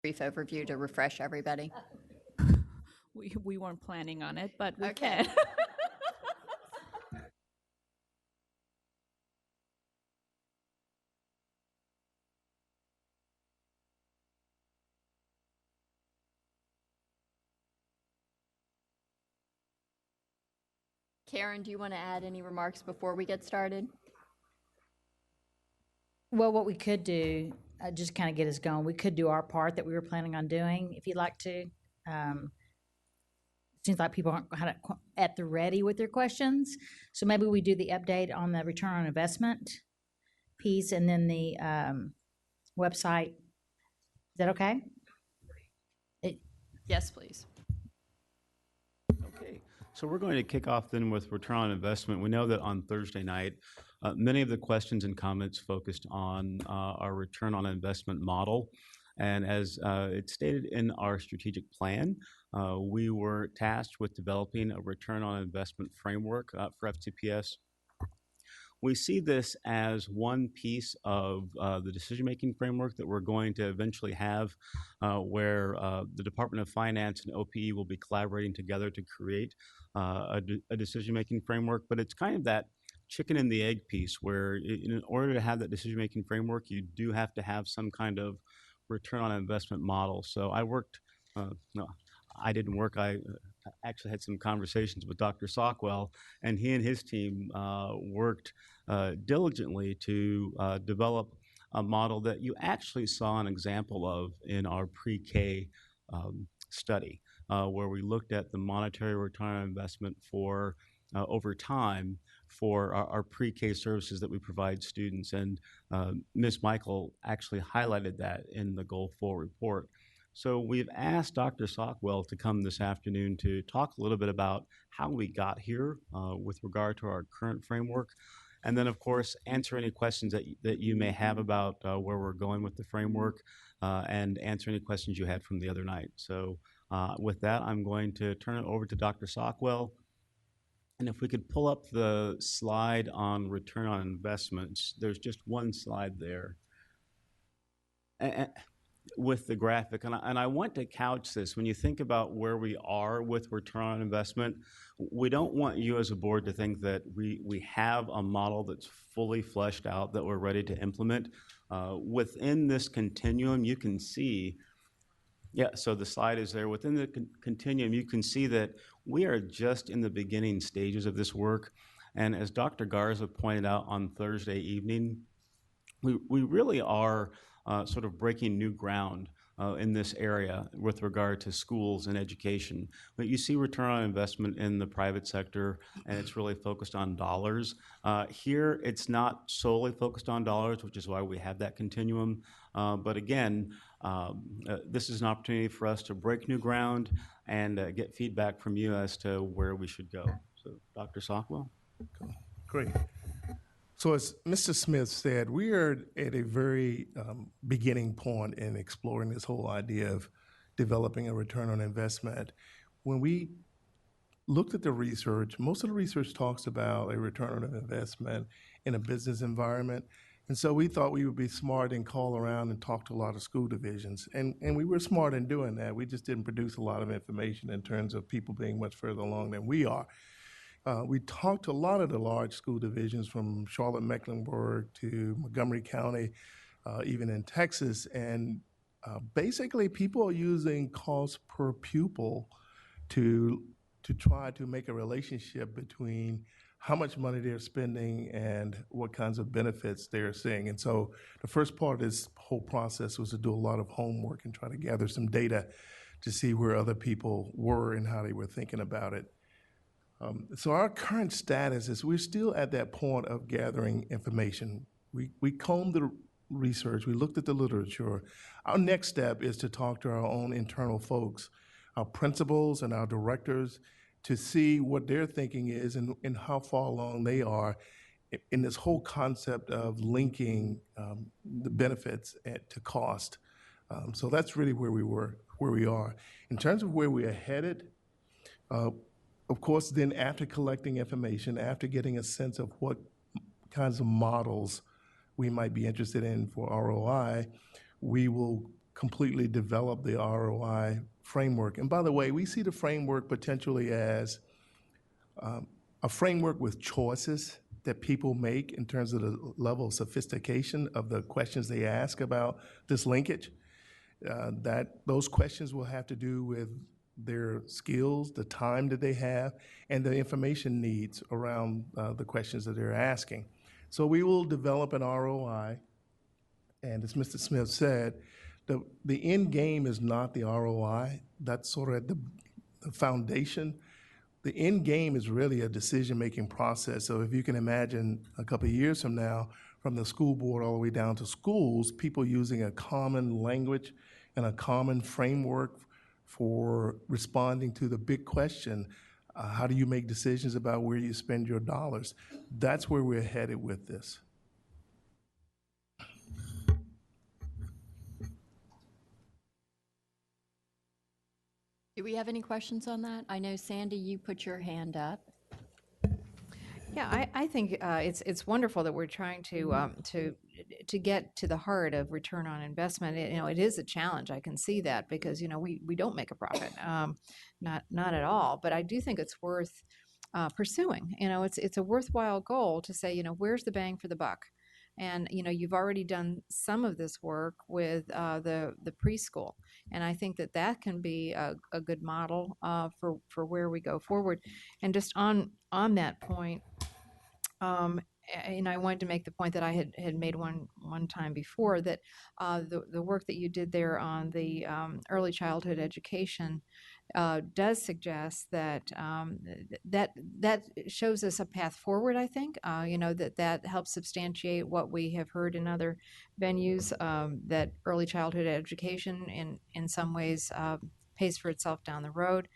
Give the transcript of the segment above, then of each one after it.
brief overview to refresh everybody? We weren't planning on it, but we Okay. can. Karen, do you want to add any remarks before we get started? Well, what we could do, just kind of get us going, we could do our part that we were planning on doing, if you'd like to. Seems like people aren't kind of at the ready with their questions. So maybe we do the update on the return on investment piece and then the website. Is that okay? Yes, please. Okay, so we're going to kick off then with return on investment. We know that on Thursday night, many of the questions and comments focused on our return on investment model. And as it's stated in our strategic plan, we were tasked with developing a return on investment framework for FCPS. We see this as one piece of the decision-making framework that we're going to eventually have where the Department of Finance and OPE will be collaborating together to create a decision-making framework. But it's kind of that chicken and the egg piece where in order to have that decision-making framework, you do have to have some kind of return on investment model. So I worked, no, I didn't work, I actually had some conversations with Dr. Sockwell, and he and his team worked diligently to develop a model that you actually saw an example of in our pre-K study, where we looked at the monetary return on investment for over time for our pre-K services that we provide students. And Ms. Michael actually highlighted that in the Goal 4 report. So we've asked Dr. Sockwell to come this afternoon to talk a little bit about how we got here with regard to our current framework. And then, of course, answer any questions that you may have about where we're going with the framework and answer any questions you had from the other night. So with that, I'm going to turn it over to Dr. Sockwell. And if we could pull up the slide on return on investments, there's just one slide there with the graphic. And I want to couch this. When you think about where we are with return on investment, we don't want you as a board to think that we have a model that's fully fleshed out that we're ready to implement. Within this continuum, you can see, yeah, so the slide is there. Within the continuum, you can see that we are just in the beginning stages of this work. And as Dr. Garza pointed out on Thursday evening, we really are sort of breaking new ground in this area with regard to schools and education. But you see return on investment in the private sector, and it's really focused on dollars. Here, it's not solely focused on dollars, which is why we have that continuum. But again, this is an opportunity for us to break new ground and get feedback from you as to where we should go. So, Dr. Sockwell? Great. So as Mr. Smith said, we are at a very beginning point in exploring this whole idea of developing a return on investment. When we looked at the research, most of the research talks about a return on investment in a business environment. And so we thought we would be smart and call around and talk to a lot of school divisions. And we were smart in doing that. We just didn't produce a lot of information in terms of people being much further along than we are. We talked to a lot of the large school divisions from Charlotte-Mecklenburg to Montgomery County, even in Texas. And basically, people are using cost per pupil to try to make a relationship between how much money they're spending and what kinds of benefits they're seeing. And so the first part of this whole process was to do a lot of homework and try to gather some data to see where other people were and how they were thinking about it. So our current status is we're still at that point of gathering information. We combed the research, we looked at the literature. Our next step is to talk to our own internal folks, our principals and our directors, to see what their thinking is and how far along they are in this whole concept of linking the benefits to cost. So that's really where we are. In terms of where we are headed, of course, then after collecting information, after getting a sense of what kinds of models we might be interested in for ROI, we will completely develop the ROI framework. And by the way, we see the framework potentially as a framework with choices that people make in terms of the level of sophistication of the questions they ask about this linkage. That those questions will have to do with their skills, the time that they have, and the information needs around the questions that they're asking. So we will develop an ROI, and as Mr. Smith said, the end game is not the ROI. That's sort of at the foundation. The end game is really a decision-making process. So if you can imagine a couple of years from now, from the school board all the way down to schools, people using a common language and a common framework for responding to the big question, how do you make decisions about where you spend your dollars? That's where we're headed with this. Do we have any questions on that? I know, Sandy, you put your hand up. Yeah, I think it's wonderful that we're trying to get to the heart of return on investment. It is a challenge. I can see that because we don't make a profit, not at all. But I do think it's worth pursuing. It's a worthwhile goal to say where's the bang for the buck, and you've already done some of this work with the preschool, and I think that can be a good model for where we go forward. And just on that point. And I wanted to make the point that I had made one time before, that the work that you did there on the early childhood education does suggest that that shows us a path forward. I think that helps substantiate what we have heard in other venues, that early childhood education in some ways pays for itself down the road.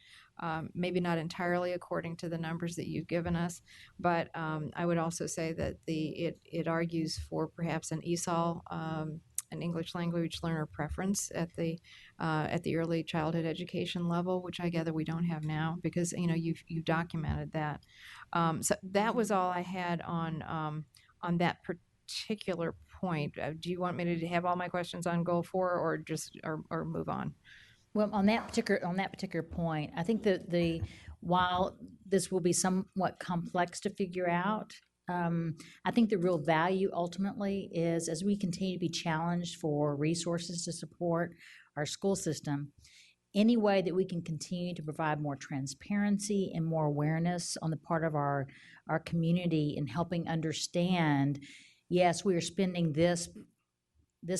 Maybe not entirely according to the numbers that you've given us, but I would also say that it argues for perhaps an ESOL, an English language learner preference at the early childhood education level, which I gather we don't have now because you've documented that. So that was all I had on that particular point. Do you want me to have all my questions on goal 4 or just or move on? Well, on that particular point, I think that while this will be somewhat complex to figure out, I think the real value ultimately is as we continue to be challenged for resources to support our school system, any way that we can continue to provide more transparency and more awareness on the part of our community in helping understand, yes, we are spending this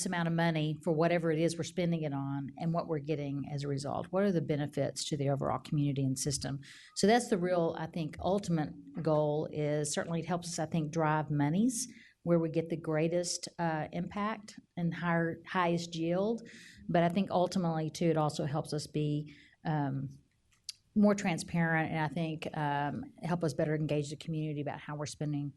amount of money for whatever it is we're spending it on and what we're getting as a result. What are the benefits to the overall community and system? So that's the real, I think, ultimate goal is certainly it helps us, I think, drive monies where we get the greatest impact and highest yield. But I think ultimately, too, it also helps us be more transparent and I think help us better engage the community about how we're spending,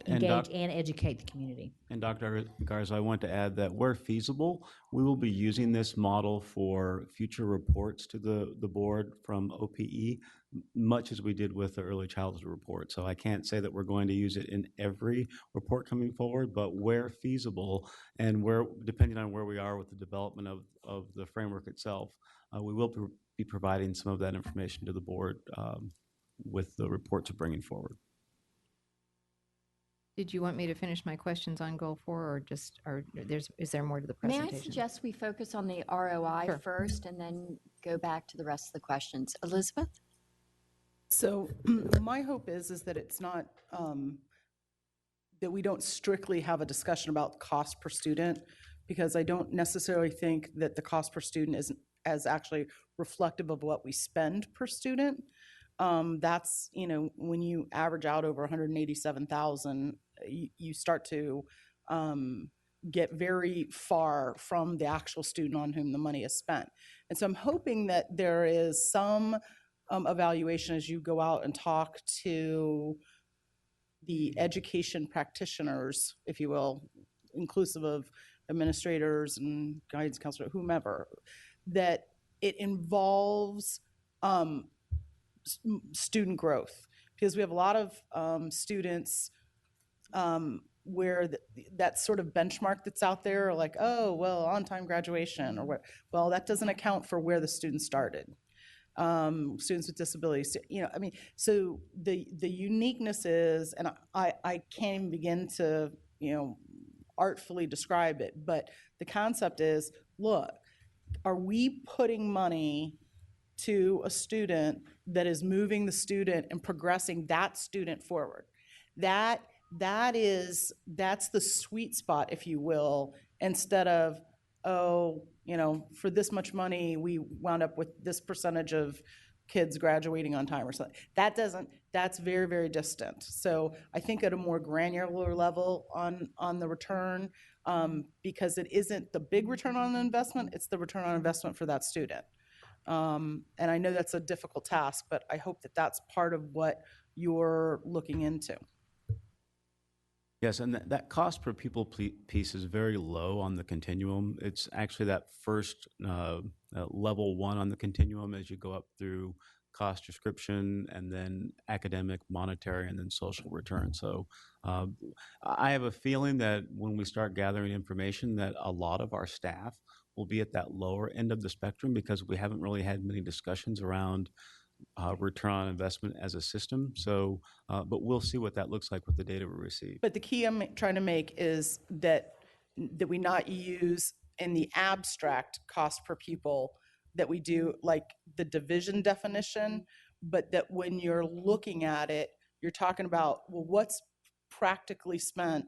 engage and educate the community. And Dr. Garza, I want to add that where feasible, we will be using this model for future reports to the board from OPE, much as we did with the early childhood report. So I can't say that we're going to use it in every report coming forward, but where feasible and where, depending on where we are with the development of the framework itself, we will be providing some of that information to the board with the reports we're bringing forward. Did you want me to finish my questions on goal 4 or is there more to the May presentation? I suggest we focus on the ROI Sure. first and then go back to the rest of the questions? Elizabeth? So my hope is that it's not, that we don't strictly have a discussion about cost per student, because I don't necessarily think that the cost per student is as actually reflective of what we spend per student. That's, when you average out over 187,000, you start to get very far from the actual student on whom the money is spent. And so I'm hoping that there is some evaluation as you go out and talk to the education practitioners, if you will, inclusive of administrators and guidance counselor, whomever, that it involves student growth, because we have a lot of students where that sort of benchmark that's out there, like, oh, well, on-time graduation or what, well, that doesn't account for where the student started. Students with disabilities, I mean, so the uniqueness is, and I can't even begin to, artfully describe it, but the concept is, look, are we putting money to a student that is moving the student and progressing that student forward? That's the sweet spot, if you will, instead of, oh, for this much money, we wound up with this percentage of kids graduating on time or something. That's very, very distant. So I think at a more granular level on the return, because it isn't the big return on investment, it's the return on investment for that student. And I know that's a difficult task, but I hope that that's part of what you're looking into. Yes, and that cost per pupil piece is very low on the continuum. It's actually that first level one on the continuum as you go up through cost description and then academic, monetary, and then social return. So I have a feeling that when we start gathering information that a lot of our staff will be at that lower end of the spectrum because we haven't really had many discussions around return on investment as a system. So, but we'll see what that looks like with the data we receive. But the key I'm trying to make is that we not use in the abstract cost per pupil that we do like the division definition, but that when you're looking at it, you're talking about, well, what's practically spent,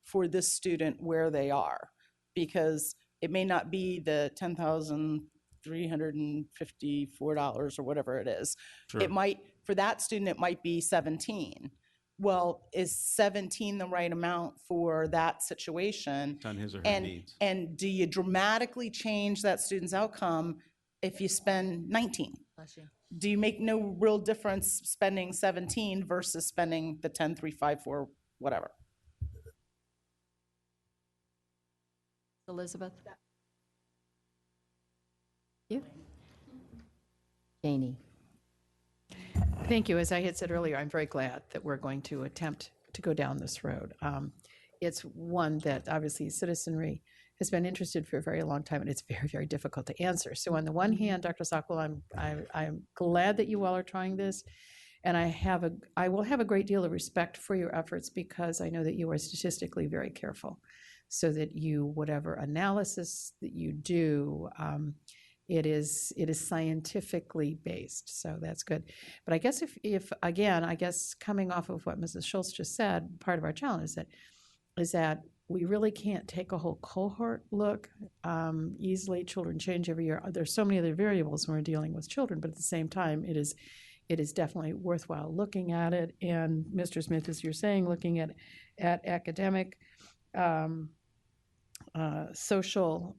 for this student where they are, because it may not be the $10,354 or whatever it is. Sure. It might, for that student, it might be 17. Well, is 17 the right amount for that situation? On his or her needs. And do you dramatically change that student's outcome if you spend 19? Do you make no real difference spending 17 versus spending the 10,354, whatever? Elizabeth? You? Janie? Thank you. As I had said earlier, I'm very glad that we're going to attempt to go down this road. It's one that obviously citizenry has been interested for a very long time, and it's very, very difficult to answer. So on the one hand, Dr. Sockwell, I'm glad that you all are trying this, and I will have a great deal of respect for your efforts because I know that you are statistically very careful, so that whatever analysis that you do, it is scientifically based, so that's good. But I guess if again, I guess coming off of what Mrs. Schultz just said, part of our challenge is that we really can't take a whole cohort look easily. Children change every year. There's so many other variables when we're dealing with children, but at the same time, it is definitely worthwhile looking at it. And Mr. Smith, as you're saying, looking at academic, social,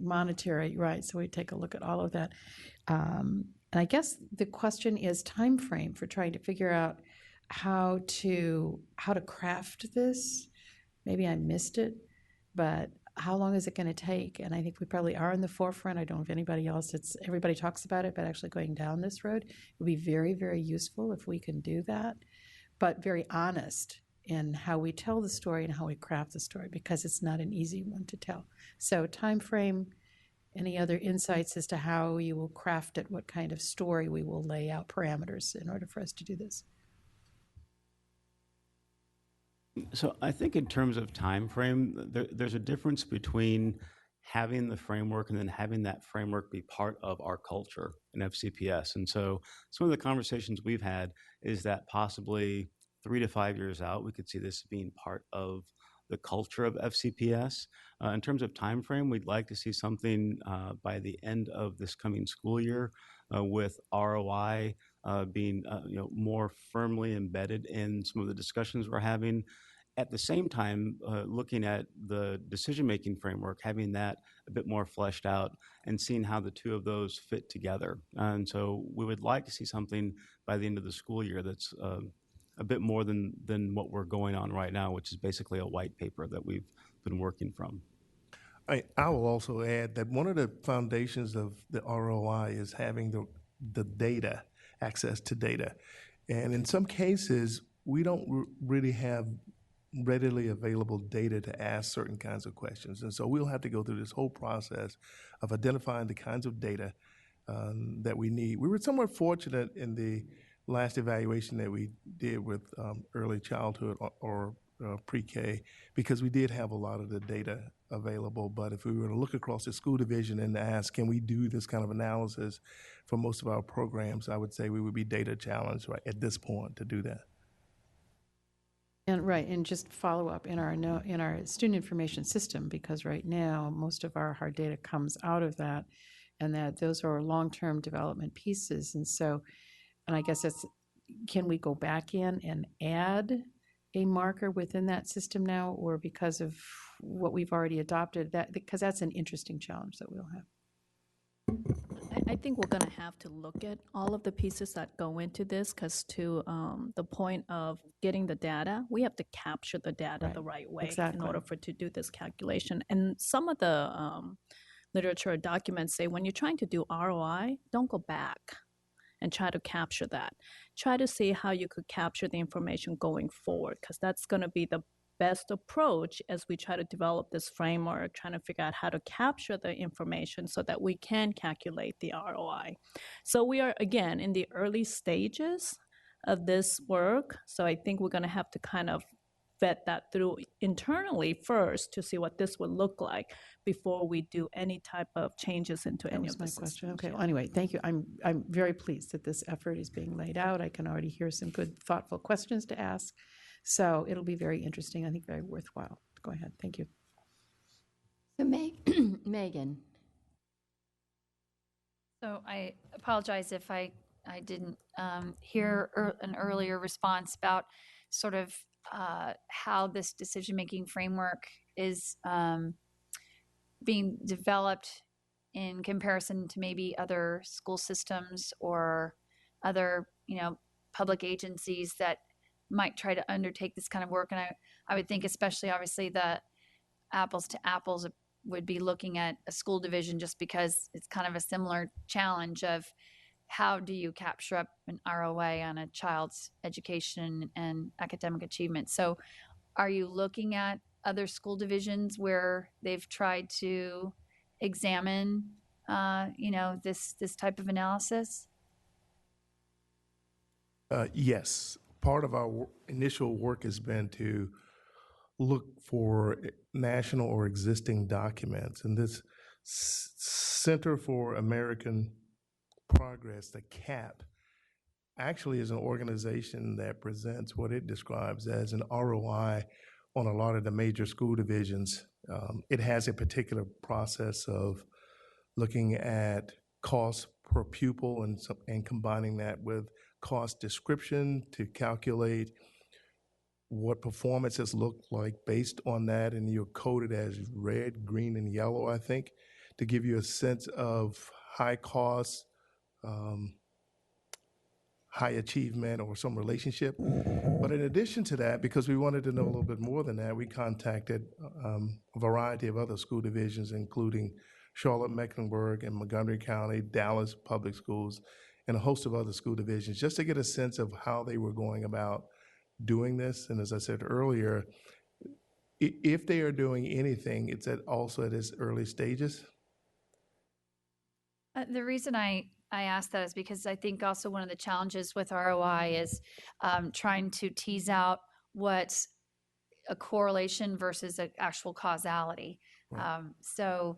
monetary, right? So we take a look at all of that. And I guess the question is time frame for trying to figure out how to craft this. Maybe I missed it, but how long is it going to take? And I think we probably are in the forefront. I don't know if anybody else, everybody talks about it, but actually going down this road would be very, very useful if we can do that, but very honest in how we tell the story and how we craft the story, because it's not an easy one to tell. So time frame, any other insights as to how you will craft it, what kind of story we will lay out, parameters in order for us to do this? So I think in terms of time frame, there's a difference between having the framework and then having that framework be part of our culture in FCPS. And so some of the conversations we've had is that possibly 3 to 5 years out, we could see this being part of the culture of FCPS. In terms of time frame, we'd like to see something by the end of this coming school year with ROI being more firmly embedded in some of the discussions we're having. At the same time, looking at the decision-making framework, having that a bit more fleshed out and seeing how the two of those fit together. And so we would like to see something by the end of the school year that's a bit more than what we're going on right now, which is basically a white paper that we've been working from. I will also add that one of the foundations of the ROI is having the data, access to data. And in some cases, we don't really have readily available data to ask certain kinds of questions. And so we'll have to go through this whole process of identifying the kinds of data that we need. We were somewhat fortunate in the last evaluation that we did with early childhood or pre-K, because we did have a lot of the data available. But if we were to look across the school division and ask, can we do this kind of analysis for most of our programs, I would say we would be data challenged right at this point to do that. And right, and just follow up in our student information system, because right now most of our hard data comes out of that, and that those are long-term development pieces. And so, and I guess can we go back in and add a marker within that system now, or because of what we've already adopted, that because that's an interesting challenge that we'll have. I think we're going to have to look at all of the pieces that go into this, because to the point of getting the data, we have to capture the data the right way in order for to do this calculation. And some of the literature documents say when you're trying to do ROI, don't go back and try to capture that. Try to see how you could capture the information going forward, because that's going to be the best approach as we try to develop this framework, trying to figure out how to capture the information so that we can calculate the ROI. So we are, again, in the early stages of this work. So I think we're going to have to kind of vet that through internally first to see what this would look like before we do any type of changes into any of the systems. Question. Okay. Well, anyway, thank you. I'm very pleased that this effort is being laid out. I can already hear some good, thoughtful questions to ask. So it'll be very interesting. I think very worthwhile. Go ahead. Thank you. So Megan. So I apologize if I didn't hear an earlier response about sort of how this decision-making framework is being developed in comparison to maybe other school systems or other, public agencies that might try to undertake this kind of work. And I would think especially obviously the apples to apples would be looking at a school division, just because it's kind of a similar challenge of how do you capture up an ROI on a child's education and academic achievement. So are you looking at other school divisions where they've tried to examine, this type of analysis? Yes. Part of our initial work has been to look for national or existing documents. And this Center for American Progress, the CAP, actually is an organization that presents what it describes as an ROI on a lot of the major school divisions. It has a particular process of looking at cost per pupil and combining that with cost description to calculate what performance has looked like based on that, and you're coded as red, green, and yellow, I think, to give you a sense of high cost, high achievement, or some relationship. But in addition to that, because we wanted to know a little bit more than that, we contacted a variety of other school divisions, including Charlotte-Mecklenburg and Montgomery County, Dallas Public Schools, and a host of other school divisions, just to get a sense of how they were going about doing this. And as I said earlier, if they are doing anything, it's also at its early stages. The reason I ask that is because I think also one of the challenges with ROI is trying to tease out what's a correlation versus an actual causality. Right. So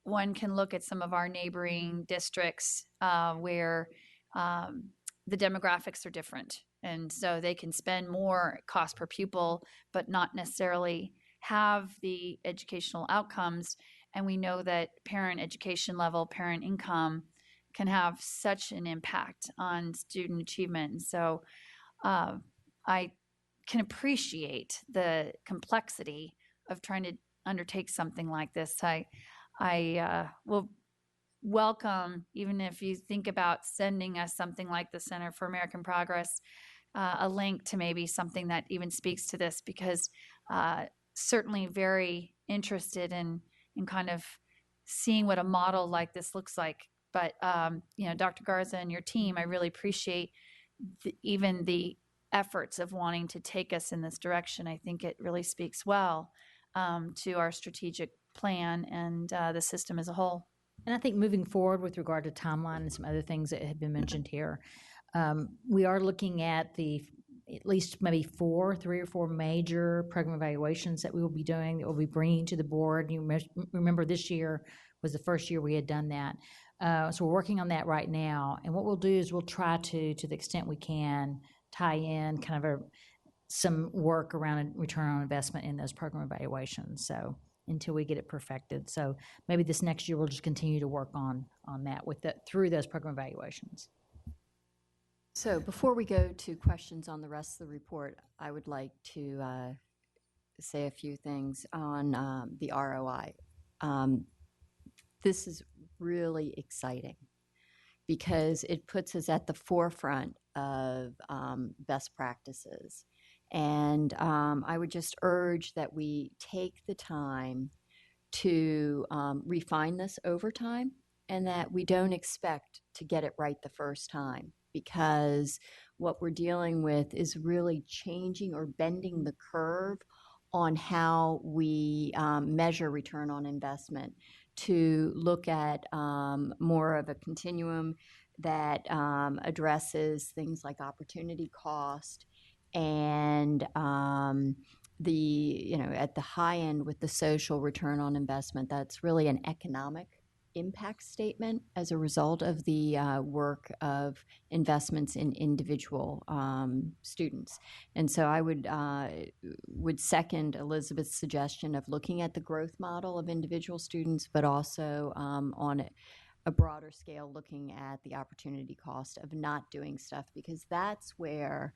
one can look at some of our neighboring districts where the demographics are different. And so they can spend more cost per pupil, but not necessarily have the educational outcomes. And we know that parent education level, parent income can have such an impact on student achievement. And so I can appreciate the complexity of trying to undertake something like this. I will welcome, even if you think about sending us something like the Center for American Progress, a link to maybe something that even speaks to this, because certainly very interested in kind of seeing what a model like this looks like. But, Dr. Garza and your team, I really appreciate even the efforts of wanting to take us in this direction. I think it really speaks well to our strategic plan and the system as a whole. And I think moving forward with regard to timeline and some other things that have been mentioned here, we are looking at at least maybe 3 or 4 major program evaluations that we will be doing, that we'll be bringing to the board. You remember this year was the first year we had done that. So we're working on that right now. And what we'll do is we'll try to the extent we can, tie in kind of some work around a return on investment in those program evaluations. So until we get it perfected. So maybe this next year we'll just continue to work on that through those program evaluations. So before we go to questions on the rest of the report, I would like to say a few things on the ROI. This is really exciting because it puts us at the forefront of best practices. And I would just urge that we take the time to refine this over time, and that we don't expect to get it right the first time, because what we're dealing with is really changing or bending the curve on how we measure return on investment, to look at more of a continuum that addresses things like opportunity cost, and at the high end with the social return on investment, that's really an economic impact statement as a result of the work of investments in individual students. And so I would second Elizabeth's suggestion of looking at the growth model of individual students, but also on a broader scale, looking at the opportunity cost of not doing stuff, because that's where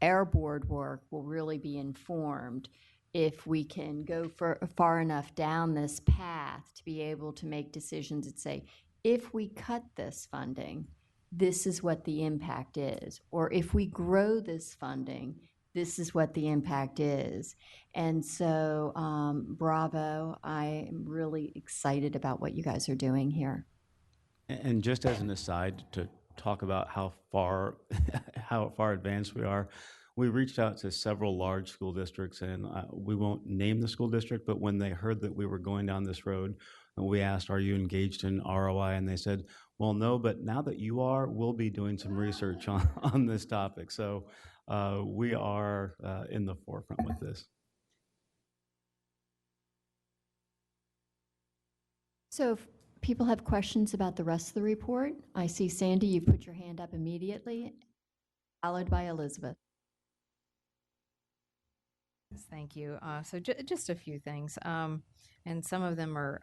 our board work will really be informed if we can go far enough down this path to be able to make decisions that say, if we cut this funding, this is what the impact is. Or if we grow this funding, this is what the impact is. And so, bravo, I am really excited about what you guys are doing here. And just as an aside, to talk about how far advanced we are, we reached out to several large school districts, and we won't name the school district, but when they heard that we were going down this road, we asked, are you engaged in ROI? And they said, well, no, but now that you are, we'll be doing some research on this topic. So we are in the forefront with this. So if people have questions about the rest of the report, I see Sandy, you put your hand up immediately, followed by Elizabeth. Yes, thank you. So just a few things, and some of them are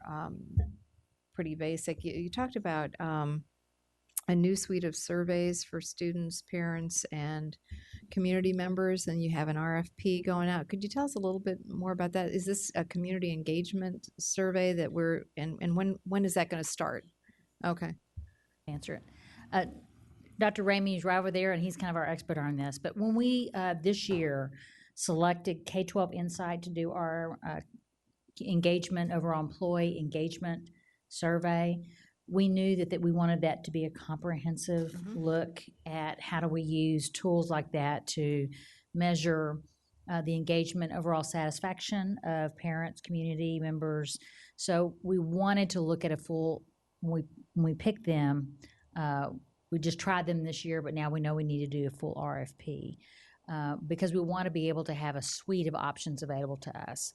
pretty basic. You talked about a new suite of surveys for students, parents, and community members, and you have an RFP going out. Could you tell us a little bit more about that? Is this a community engagement survey that and when is that going to start? Okay. Answer it. Dr. Ramey is right over there, and he's kind of our expert on this. But when we, this year, selected K-12 Insight to do our overall employee engagement survey, we knew that we wanted that to be a comprehensive look at how do we use tools like that to measure the engagement, overall satisfaction of parents, community members. So we wanted to look at a full, when we picked them, we just tried them this year, but now we know we need to do a full RFP. Because we want to be able to have a suite of options available to us.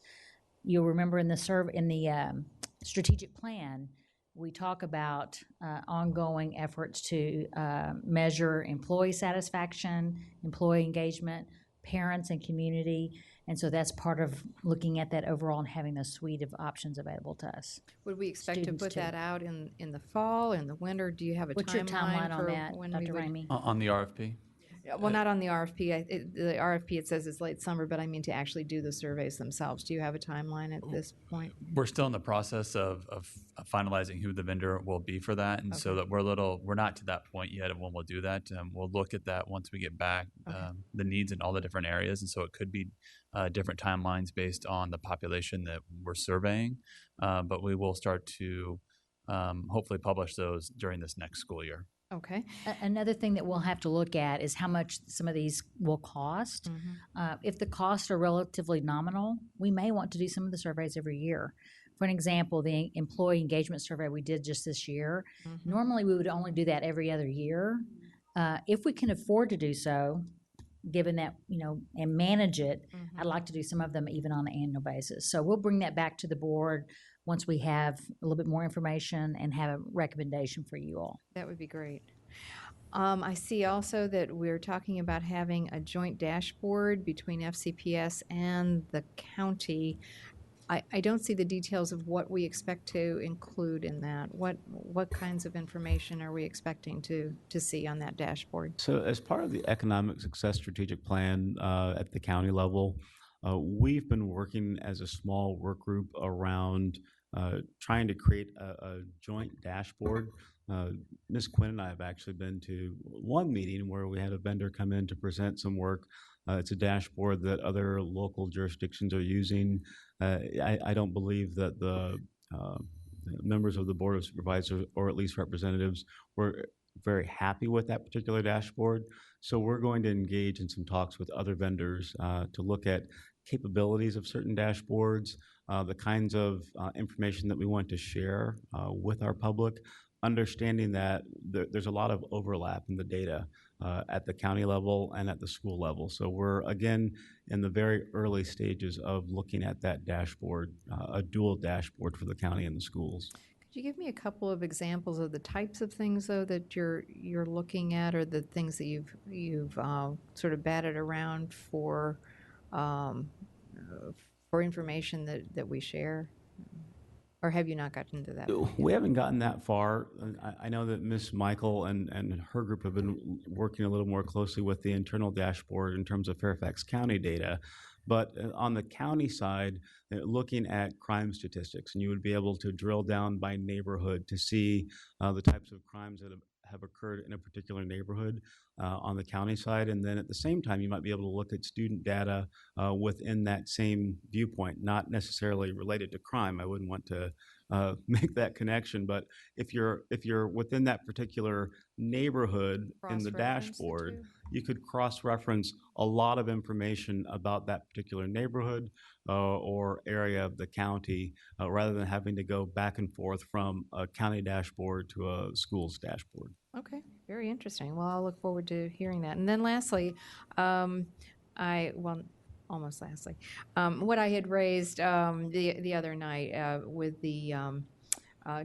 You'll remember in the strategic plan, we talk about ongoing efforts to measure employee satisfaction, employee engagement, parents and community. And so that's part of looking at that overall and having a suite of options available to us. Would we expect Students to put too. that out in the fall, in the winter? Do you have a What's your timeline on for that, when we Dr. would? Ramey? On the RFP? Well, not on the RFP. The RFP, it says it's late summer, but I mean to actually do the surveys themselves. Do you have a timeline at this point? We're still in the process of finalizing who the vendor will be for that, and so that we're not to that point yet of when we'll do that. We'll look at that once we get back, the needs in all the different areas, and so it could be different timelines based on the population that we're surveying, but we will start to hopefully publish those during this next school year. Okay. Another thing that we'll have to look at is how much some of these will cost. If the costs are relatively nominal, we may want to do some of the surveys every year. For an example, the employee engagement survey we did just this year, normally we would only do that every other year. If we can afford to do so, given that, and manage it, I'd like to do some of them even on an annual basis. So we'll bring that back to the board once we have a little bit more information and have a recommendation for you all. That would be great. I see also that we're talking about having a joint dashboard between FCPS and the county. I don't see the details of what we expect to include in that. What kinds of information are we expecting to see on that dashboard? So, as part of the Economic Success Strategic Plan at the county level, we've been working as a small work group around trying to create a joint dashboard. Ms. Quinn and I have actually been to one meeting where we had a vendor come in to present some work. It's a dashboard that other local jurisdictions are using. I don't believe that the members of the Board of Supervisors, or at least representatives, were very happy with that particular dashboard. So we're going to engage in some talks with other vendors to look at capabilities of certain dashboards, the kinds of information that we want to share with our public, understanding that there's a lot of overlap in the data at the county level and at the school level. So we're, again, in the very early stages of looking at that dashboard, a dual dashboard for the county and the schools. Could you give me a couple of examples of the types of things, though, that you're looking at, or the things that you've sort of batted around for information that we share? Or have you not gotten into that? We haven't gotten that far. I know that Ms. Michael and her group have been working a little more closely with the internal dashboard in terms of Fairfax County data. But on the county side, looking at crime statistics, and you would be able to drill down by neighborhood to see the types of crimes that have occurred in a particular neighborhood on the county side. And then at the same time, you might be able to look at student data within that same viewpoint, not necessarily related to crime. I wouldn't want to make that connection, but if you're within that particular neighborhood in the dashboard, you could cross-reference a lot of information about that particular neighborhood or area of the county rather than having to go back and forth from a county dashboard to a school's dashboard. Okay, very interesting. Well, I'll look forward to hearing that. And then lastly, almost lastly, what I had raised the other night with the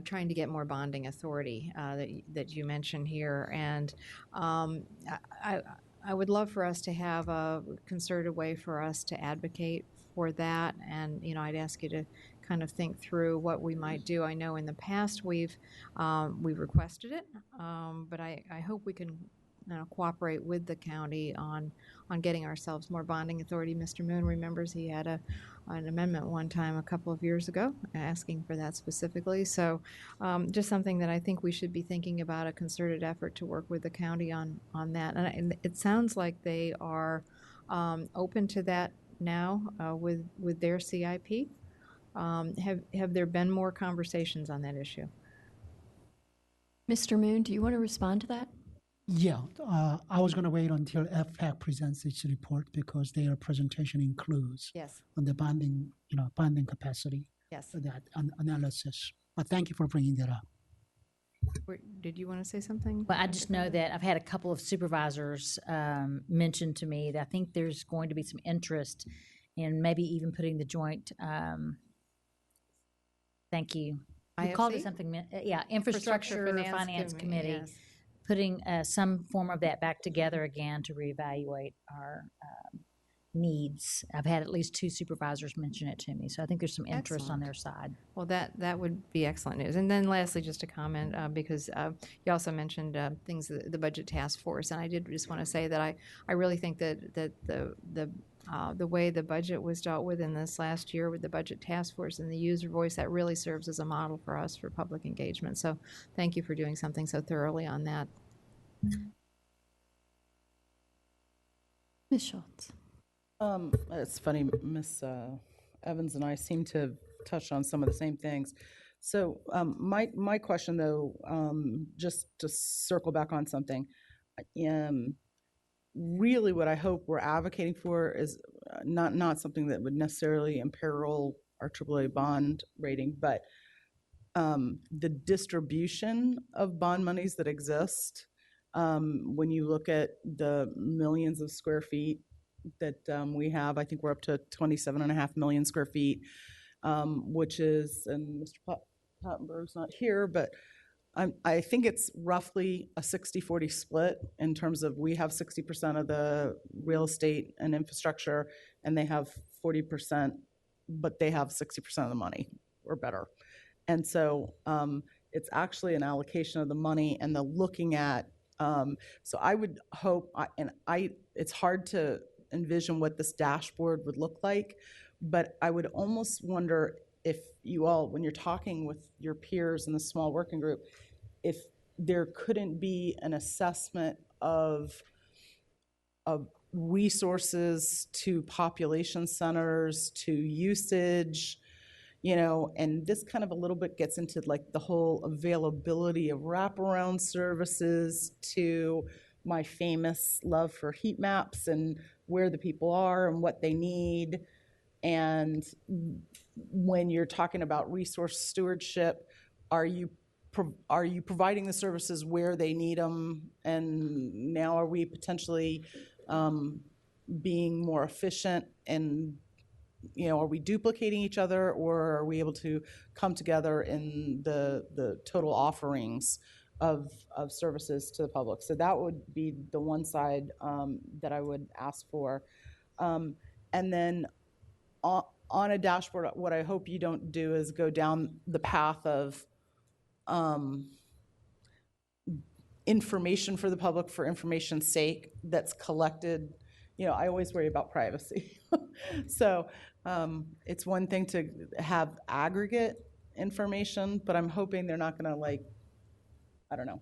trying to get more bonding authority that you mentioned here, and I would love for us to have a concerted way for us to advocate for that, and I'd ask you to kind of think through what we might do. I know in the past we've requested it, but I hope we can cooperate with the county on getting ourselves more bonding authority. Mr. Moon remembers he had an amendment one time a couple of years ago asking for that specifically. So just something that I think we should be thinking about, a concerted effort to work with the county on that. And it sounds like they are open to that now with their CIP. Have there been more conversations on that issue? Mr. Moon, do you want to respond to that? Yeah, I was going to wait until FPAC presents its report because their presentation includes on the bonding capacity. Yes. That analysis. But thank you for bringing that up. Did you want to say something? Well, I just know that I've had a couple of supervisors mention to me that I think there's going to be some interest in maybe even putting the joint. Thank you. We called it something. Infrastructure Finance Committee. Yes. Putting some form of that back together again to reevaluate our needs. I've had at least 2 supervisors mention it to me, so I think there's some interest on their side. Well, that would be excellent news. And then lastly, just a comment, because you also mentioned things, the budget task force, and I did just want to say that I really think that the way the budget was dealt with in this last year with the budget task force and the user voice, that really serves as a model for us for public engagement. So thank you for doing something so thoroughly on that. Ms. Schultz. It's funny, Ms. Evans and I seem to have touched on some of the same things. So my question though, just to circle back on something, really what I hope we're advocating for is not something that would necessarily imperil our AAA bond rating, but the distribution of bond monies that exist. When you look at the millions of square feet that we have, I think we're up to 27.5 million square feet, which is, and Mr. Plattenberg's not here, but I think it's roughly a 60-40 split in terms of we have 60% of the real estate and infrastructure, and they have 40%, but they have 60% of the money or better. And so it's actually an allocation of the money and the looking at, so I would hope, it's hard to envision what this dashboard would look like, but I would almost wonder if you all, when you're talking with your peers in the small working group, if there couldn't be an assessment of resources to population centers, to usage, and this kind of a little bit gets into like the whole availability of wraparound services, to my famous love for heat maps and where the people are and what they need. And when you're talking about resource stewardship, are you providing the services where they need them? And now are we potentially being more efficient, and are we duplicating each other, or are we able to come together in the total offerings of services to the public? So that would be the one side that I would ask for. And then on a dashboard, what I hope you don't do is go down the path of information for the public for information's sake that's collected. I always worry about privacy. So it's one thing to have aggregate information, but I'm hoping they're not going to I don't know.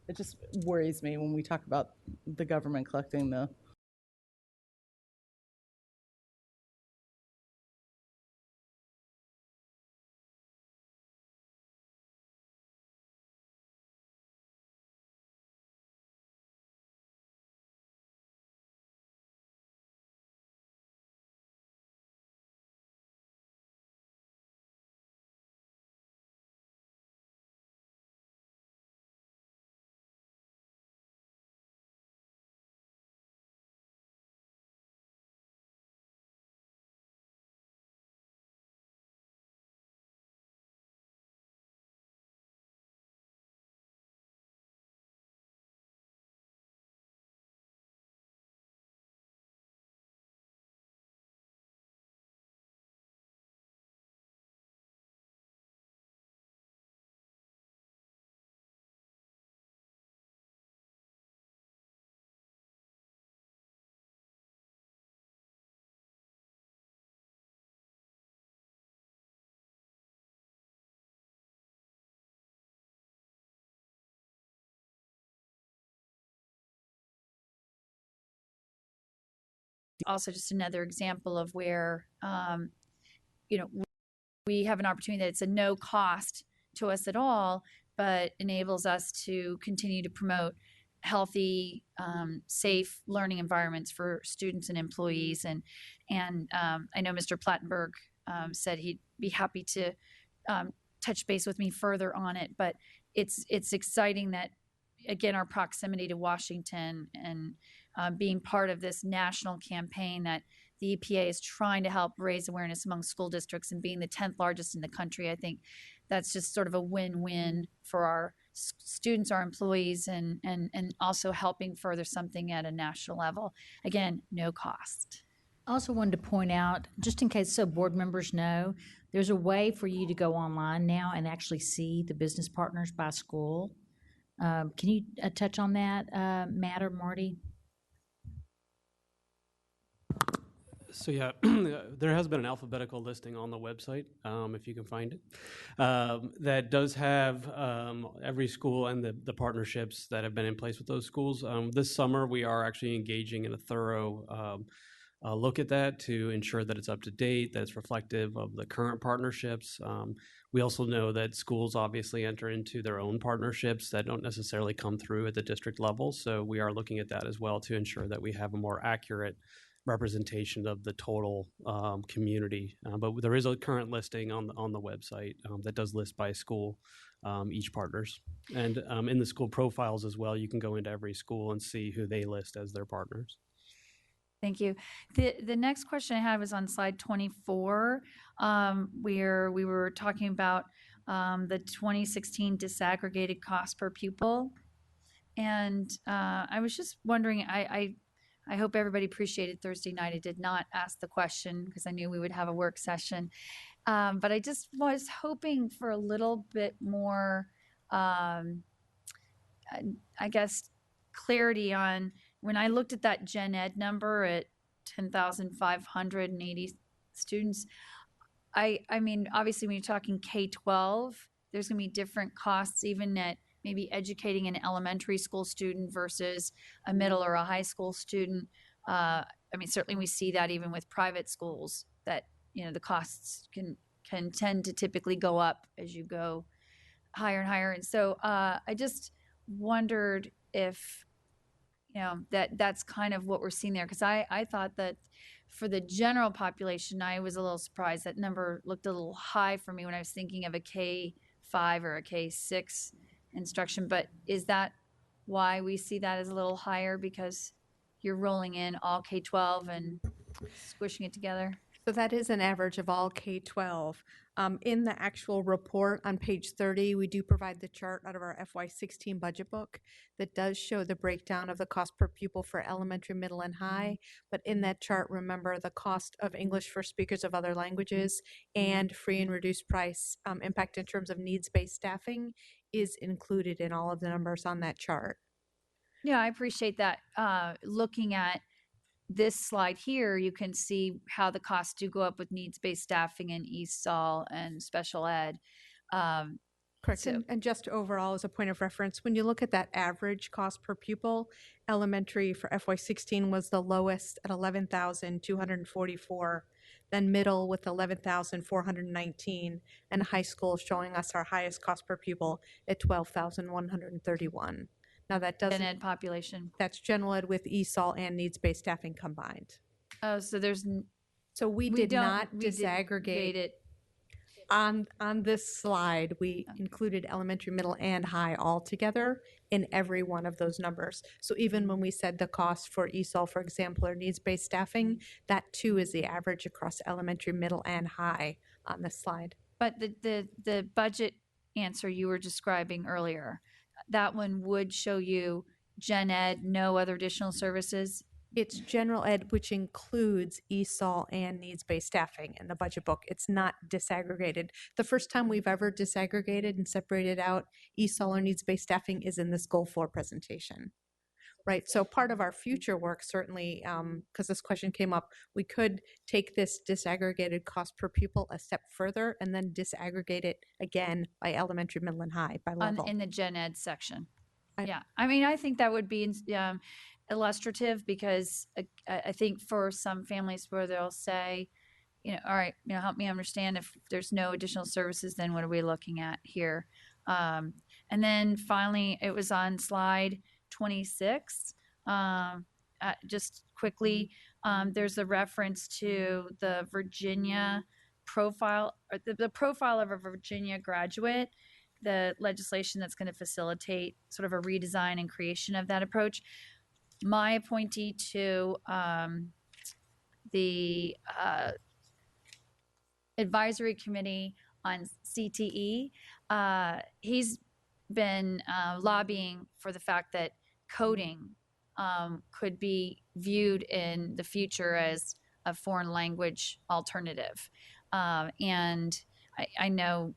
It just worries me when we talk about the government collecting the. Also, just another example of where, we have an opportunity that it's a no cost to us at all, but enables us to continue to promote healthy, safe learning environments for students and employees. And I know Mr. Plattenberg said he'd be happy to touch base with me further on it, but it's exciting that, again, our proximity to Washington and being part of this national campaign that the EPA is trying to help raise awareness among school districts, and being the 10th largest in the country, I think that's just sort of a win-win for our students, our employees, and also helping further something at a national level. Again, no cost. I also wanted to point out, just in case so board members know, there's a way for you to go online now and actually see the business partners by school. Can you touch on that, Matt or Marty? So yeah, there has been an alphabetical listing on the website, if you can find it, that does have every school and the partnerships that have been in place with those schools. This summer, we are actually engaging in a thorough look at that to ensure that it's up to date, that it's reflective of the current partnerships. We also know that schools obviously enter into their own partnerships that don't necessarily come through at the district level. So we are looking at that as well to ensure that we have a more accurate representation of the total community. But there is a current listing on the website that does list by school each partners. And in the school profiles as well, you can go into every school and see who they list as their partners. Thank you. The next question I have is on slide 24, where we were talking about the 2016 disaggregated cost per pupil. And I was just wondering, I hope everybody appreciated Thursday night. I did not ask the question because I knew we would have a work session. But I just was hoping for a little bit more, I guess, clarity on when I looked at that gen ed number at 10,580 students. I mean, obviously, when you're talking K-12, there's going to be different costs, even at maybe educating an elementary school student versus a middle or a high school student. I mean, certainly we see that even with private schools, that, you know, the costs can tend to typically go up as you go higher and higher. And so I just wondered if, you know, that's kind of what we're seeing there. Because I thought that for the general population, I was a little surprised. That number looked a little high for me when I was thinking of a K-5 or a K-6 instruction. But is that why we see that as a little higher? Because you're rolling in all K-12 and squishing it together? So that is an average of all K-12. In the actual report on page 30, we do provide the chart out of our FY16 budget book that does show the breakdown of the cost per pupil for elementary, middle, and high. But in that chart, remember the cost of English for speakers of other languages and free and reduced price impact in terms of needs-based staffing is included in all of the numbers on that chart. Yeah, I appreciate that. Looking at this slide here, you can see how the costs do go up with needs-based staffing in ESOL and special ed. Correct. And just overall, as a point of reference, when you look at that average cost per pupil, elementary for FY16 was the lowest at $11,244, then middle with $11,419, and high school showing us our highest cost per pupil at $12,131. Now that doesn't. Gen ed population. That's general ed with ESOL and needs-based staffing combined. Oh, so there's. So we did not disaggregate it. On this slide, we included elementary, middle, and high all together in every one of those numbers. So even when we said the cost for ESOL, for example, or needs-based staffing, that too is the average across elementary, middle, and high on this slide. But the budget answer you were describing earlier, that one would show you gen ed, no other additional services? It's general ed, which includes ESOL and needs-based staffing in the budget book. It's not disaggregated. The first time we've ever disaggregated and separated out ESOL or needs-based staffing is in this goal 4 presentation, right? So part of our future work, certainly, because this question came up, we could take this disaggregated cost per pupil a step further and then disaggregate it again by elementary, middle, and high by level. In the gen ed section. Yeah, I mean, I think that would be illustrative, because I think for some families where they'll say, you know, all right, you know, help me understand, if there's no additional services, then what are we looking at here? And then finally, it was on slide 26. Just quickly, there's a reference to the Virginia profile, or the profile of a Virginia graduate, the legislation that's going to facilitate sort of a redesign and creation of that approach. My appointee to the advisory committee on CTE, he's been lobbying for the fact that coding could be viewed in the future as a foreign language alternative. And I know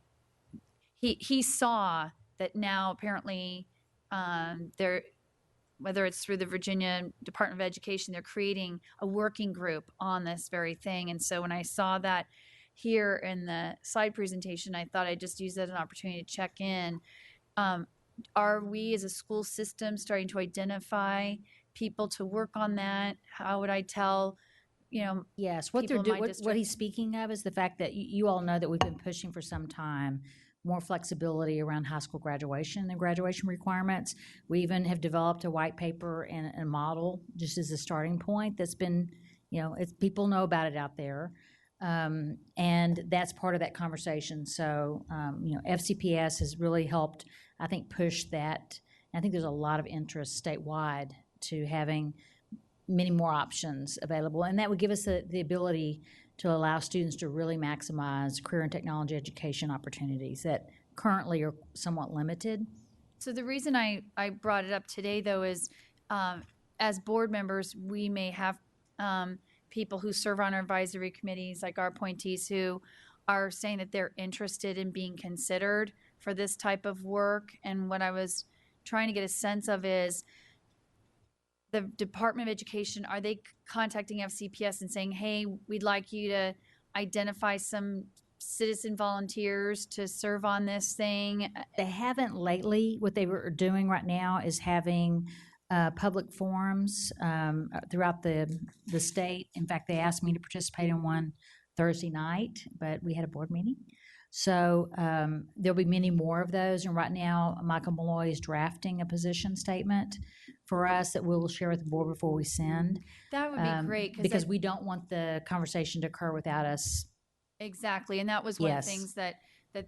he saw that now apparently whether it's through the Virginia Department of Education, they're creating a working group on this very thing. And so when I saw that here in the slide presentation, I thought I'd just use that as an opportunity to check in. Are we as a school system starting to identify people to work on that? How would I tell, Yes, what they're people in my doing, what district. he's speaking of is the fact that you all know that we've been pushing for some time more flexibility around high school graduation and graduation requirements. We even have developed a white paper and a model just as a starting point that's been, people know about it out there. And that's part of that conversation. So, FCPS has really helped, I think, push that. I think there's a lot of interest statewide to having many more options available, and that would give us the ability to allow students to really maximize career and technology education opportunities that currently are somewhat limited. So the reason I brought it up today, though, is as board members, we may have people who serve on our advisory committees, like our appointees, who are saying that they're interested in being considered for this type of work. And what I was trying to get a sense of is, the Department of Education, are they contacting FCPS and saying, hey, we'd like you to identify some citizen volunteers to serve on this thing? They haven't lately. What they were doing right now is having public forums throughout the state. In fact, they asked me to participate in one Thursday night, but we had a board meeting. So there'll be many more of those. And right now, Michael Malloy is drafting a position statement for us that we will share with the board before we send. That would be great. Because we don't want the conversation to occur without us. Exactly. And that was one of the things that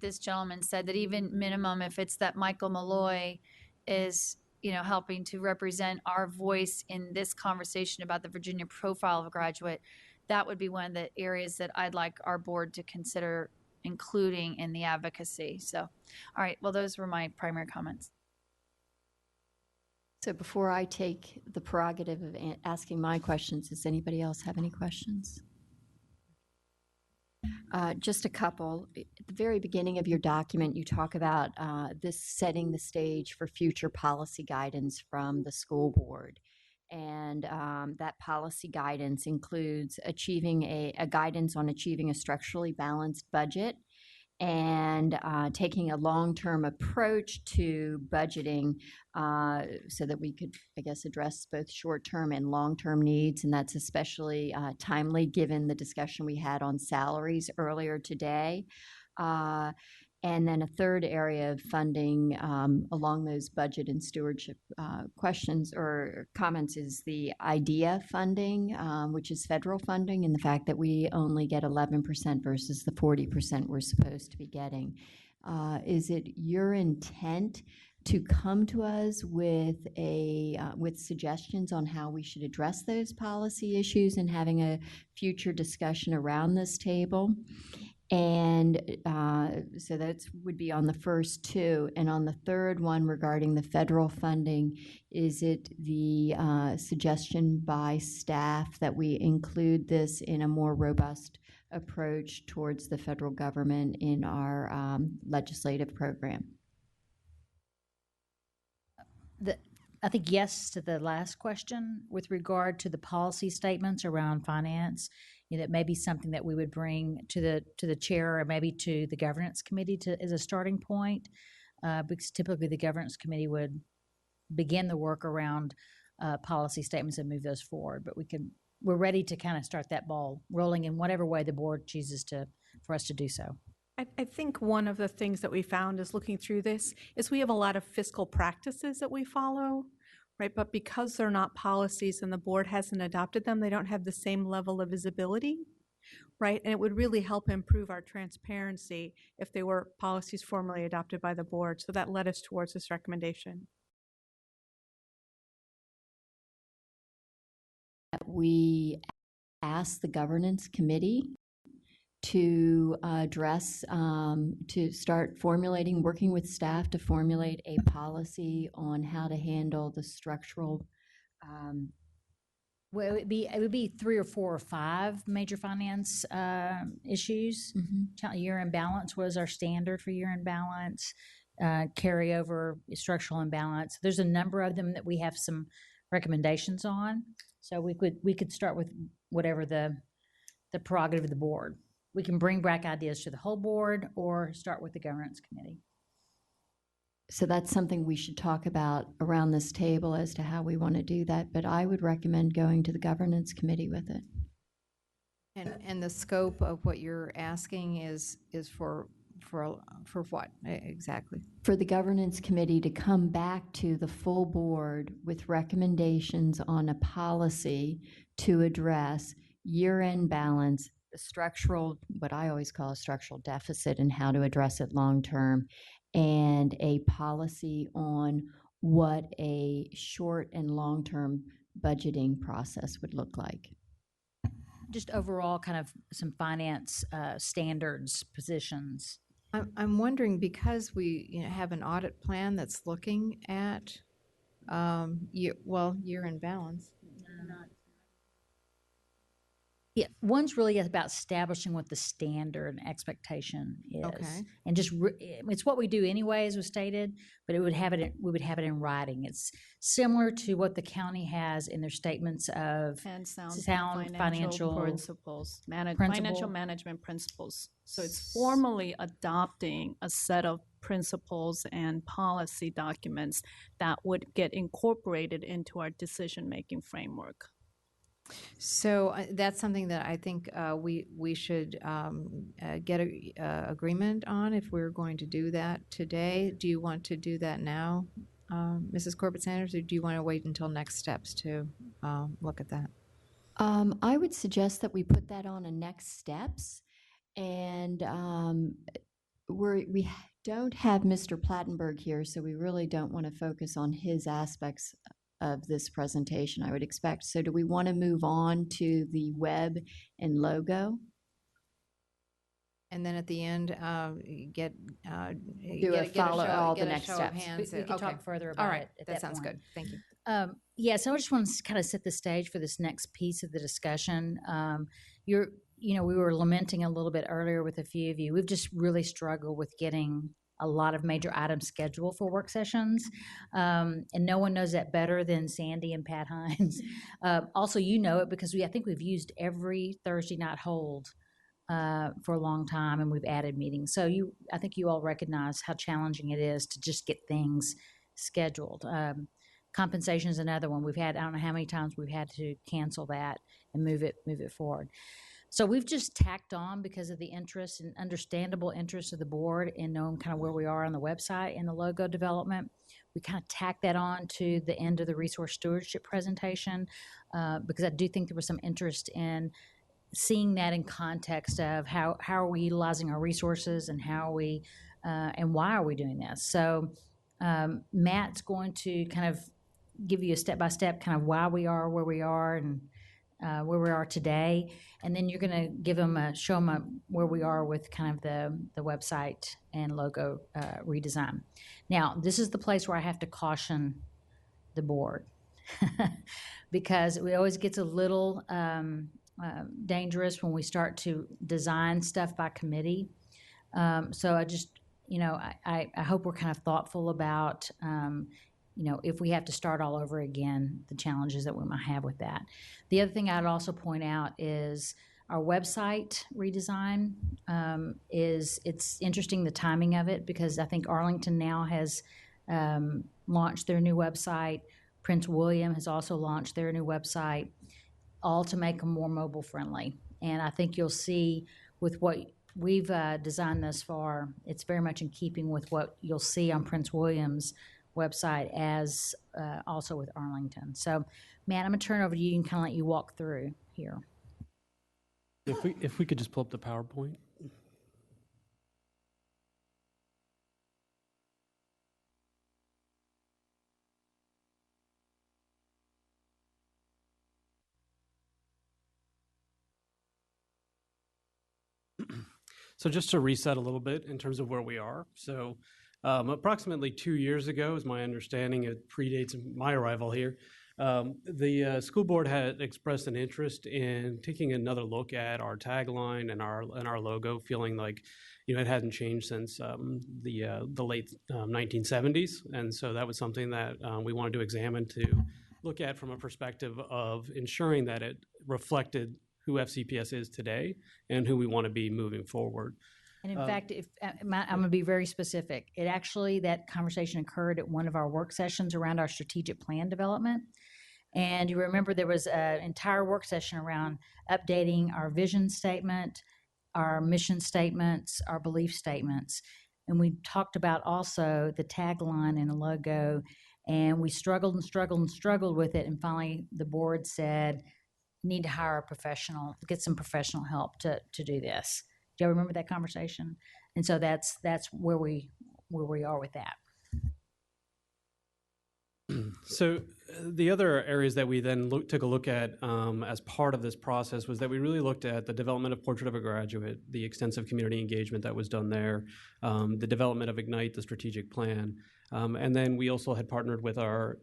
this gentleman said, that even minimum, if it's that Michael Malloy is, helping to represent our voice in this conversation about the Virginia profile of a graduate, that would be one of the areas that I'd like our board to consider including in the advocacy. So, all right, well, those were my primary comments. So before I take the prerogative of asking my questions, does anybody else have any questions? Just a couple. At the very beginning of your document, you talk about this setting the stage for future policy guidance from the school board. And that policy guidance includes achieving a guidance on achieving a structurally balanced budget and taking a long-term approach to budgeting so that we could, I guess, address both short-term and long-term needs. And that's especially timely given the discussion we had on salaries earlier today. And then a third area of funding along those budget and stewardship questions or comments is the IDEA funding, which is federal funding, and the fact that we only get 11% versus the 40% we're supposed to be getting. Is it your intent to come to us with with suggestions on how we should address those policy issues and having a future discussion around this table? And so that would be on the first two. And on the third one regarding the federal funding, is it the suggestion by staff that we include this in a more robust approach towards the federal government in our legislative program? I think yes to the last question with regard to the policy statements around finance. That may be something that we would bring to the chair or maybe to the governance committee as a starting point, because typically the governance committee would begin the work around policy statements and move those forward. But we're ready to kind of start that ball rolling in whatever way the board chooses for us to do so. I think one of the things that we found is looking through this is we have a lot of fiscal practices that we follow, right? But because they're not policies and the board hasn't adopted them, they don't have the same level of visibility, right? And it would really help improve our transparency if they were policies formally adopted by the board. So that led us towards this recommendation. We asked the governance committee to address, to start working with staff to formulate a policy on how to handle the structural. Well, it would be 3 or 4 or 5 major finance issues. Mm-hmm. Year-end balance was our standard for year-end balance. Carryover, structural imbalance. There's a number of them that we have some recommendations on. So we could start with whatever the prerogative of the board. We can bring back ideas to the whole board or start with the governance committee. So that's something we should talk about around this table as to how we want to do that. But I would recommend going to the governance committee with it. And the scope of what you're asking is for what exactly? For the governance committee to come back to the full board with recommendations on a policy to address year-end balance, the structural, what I always call a structural deficit, and how to address it long-term, and a policy on what a short and long-term budgeting process would look like. Just overall kind of some finance standards, positions. I'm wondering, because we have an audit plan that's looking at year-end balance. Yeah, one's really about establishing what the standard and expectation is, Okay. and just it's what we do anyway, as was stated, but we would have it in writing. It's similar to what the county has in their statements of And sound financial principles, financial principle. management principles. So it's formally adopting a set of principles and policy documents that would get incorporated into our decision-making framework. So that's something that I think we should get a agreement on if we're going to do that today. Do you want to do that now, Mrs. Corbett Sanders, or do you want to wait until next steps to look at that? I would suggest that we put that on a next steps, and we don't have Mr. Plattenberg here, so we really don't want to focus on his aspects of this presentation, I would expect. So do we want to move on to the web and logo? And then at the end, follow all the next steps. We can talk further about it at that sounds point. good. Thank you. Yeah, so I just want to kind of set the stage for this next piece of the discussion. We were lamenting a little bit earlier with a few of you. We've just really struggled with getting a lot of major items scheduled for work sessions, and no one knows that better than Sandy and Pat Hines. Also, you know it because I think we've used every Thursday night hold for a long time, and we've added meetings. So I think you all recognize how challenging it is to just get things scheduled. Compensation is another one. I don't know how many times we've had to cancel that and move it forward. So we've just tacked on, because of the interest and understandable interest of the board in knowing kind of where we are on the website and the logo development. We kind of tacked that on to the end of the resource stewardship presentation, because I do think there was some interest in seeing that in context of how are we utilizing our resources, and how are we and why are we doing this. So Matt's going to kind of give you a step-by-step kind of why we are where we are, and where we are today, and then you're going to show them where we are with kind of the website and logo redesign. Now, this is the place where I have to caution the board because it always gets a little dangerous when we start to design stuff by committee. So I just, I hope we're kind of thoughtful about if we have to start all over again, the challenges that we might have with that. The other thing I'd also point out is our website redesign. It's interesting, the timing of it, because I think Arlington now has launched their new website. Prince William has also launched their new website, all to make them more mobile friendly. And I think you'll see with what we've designed thus far, it's very much in keeping with what you'll see on Prince William's website, as also with Arlington. So, Matt, I'm going to turn it over to you and kind of let you walk through here. If we could just pull up the PowerPoint. So just to reset a little bit in terms of where we are. So approximately 2 years ago, is my understanding, it predates my arrival here, the school board had expressed an interest in taking another look at our tagline and our logo, feeling like it hadn't changed since the late 1970s, and so that was something that we wanted to examine, to look at from a perspective of ensuring that it reflected who FCPS is today and who we want to be moving forward. And in fact, I'm going to be very specific. That conversation occurred at one of our work sessions around our strategic plan development. And you remember there was an entire work session around updating our vision statement, our mission statements, our belief statements. And we talked about also the tagline and the logo, and we struggled and struggled and struggled with it. And finally, the board said, need to hire a professional, get some professional help to do this. Do you remember that conversation? And so that's where we are with that. So the other areas that we then took a look at as part of this process was that we really looked at the development of Portrait of a Graduate, the extensive community engagement that was done there, the development of Ignite, the strategic plan, and then we also had partnered with our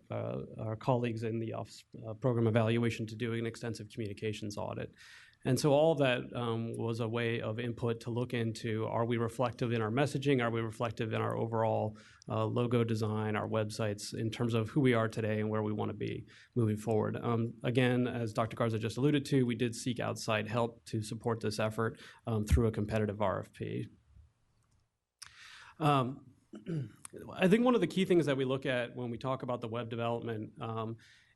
colleagues in the Office Program Evaluation to do an extensive communications audit. And so all of that was a way of input to look into, are we reflective in our messaging? Are we reflective in our overall logo design, our websites, in terms of who we are today and where we want to be moving forward? Again, as Dr. Garza just alluded to, we did seek outside help to support this effort through a competitive RFP. I think one of the key things that we look at when we talk about the web development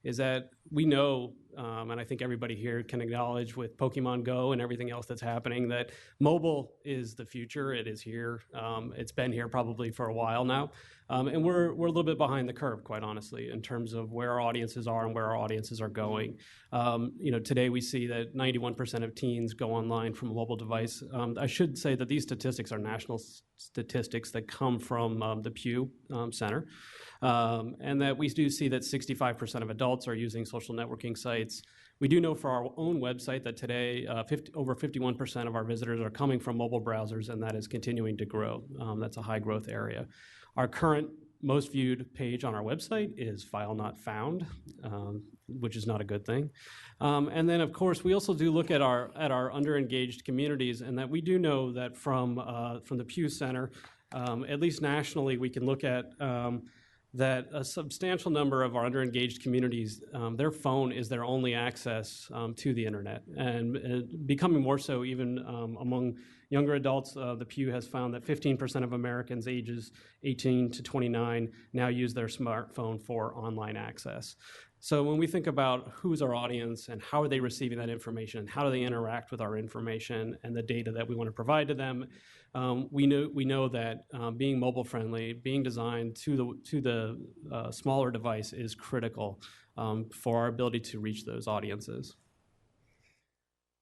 is that we know, and I think everybody here can acknowledge with Pokemon Go and everything else that's happening, that mobile is the future. It is here. It's been here probably for a while now. And we're a little bit behind the curve, quite honestly, in terms of where our audiences are and where our audiences are going. Today we see that 91% of teens go online from a mobile device. I should say that these statistics are national statistics that come from the Pew Center. And that we do see that 65% of adults are using social networking sites. We do know for our own website that today over 51% of our visitors are coming from mobile browsers, and that is continuing to grow. That's a high growth area. Our current most viewed page on our website is File Not Found, which is not a good thing. And then, of course, we also do look at our under-engaged communities, and that we do know that from the Pew Center, at least nationally, we can look at that a substantial number of our under-engaged communities, their phone is their only access to the internet, and becoming more so even among younger adults. The Pew has found that 15% of Americans ages 18 to 29 now use their smartphone for online access. So when we think about who's our audience and how are they receiving that information, and how do they interact with our information and the data that we want to provide to them, we know that being mobile friendly, being designed to the smaller device is critical for our ability to reach those audiences.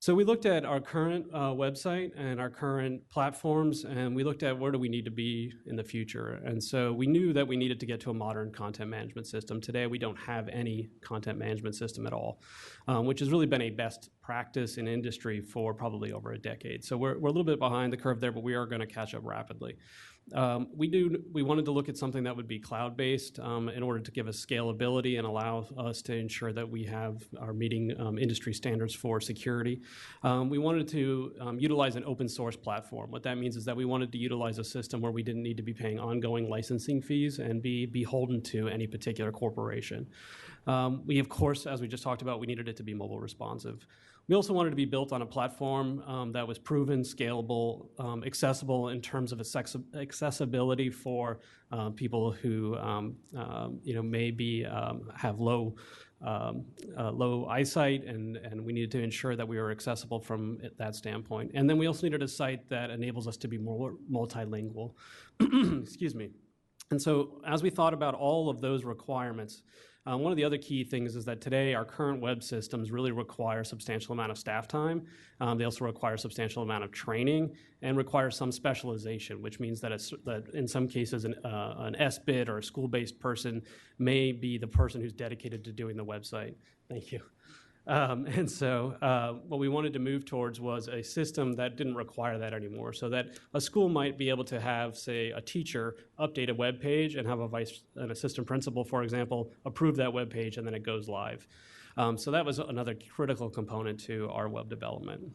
So we looked at our current website and our current platforms, and we looked at where do we need to be in the future. And so we knew that we needed to get to a modern content management system. Today, we don't have any content management system at all, which has really been a best practice in industry for probably over a decade. So we're a little bit behind the curve there, but we are going to catch up rapidly. We wanted to look at something that would be cloud-based in order to give us scalability and allow us to ensure that we are meeting industry standards for security. We wanted to utilize an open source platform. What that means is that we wanted to utilize a system where we didn't need to be paying ongoing licensing fees and be beholden to any particular corporation. We, of course, as we just talked about, we needed it to be mobile responsive. We also wanted to be built on a platform that was proven, scalable, accessible in terms of accessibility for people who maybe have low eyesight, and we needed to ensure that we were accessible from that standpoint. And then we also needed a site that enables us to be more multilingual. Excuse me. And so as we thought about all of those requirements, one of the other key things is that today our current web systems really require a substantial amount of staff time. They also require a substantial amount of training and require some specialization, which means that in some cases an SBIT or a school-based person may be the person who's dedicated to doing the website. Thank you. And so what we wanted to move towards was a system that didn't require that anymore, so that a school might be able to have, say, a teacher update a web page and have an assistant principal, for example, approve that web page, and then it goes live. So that was another critical component to our web development.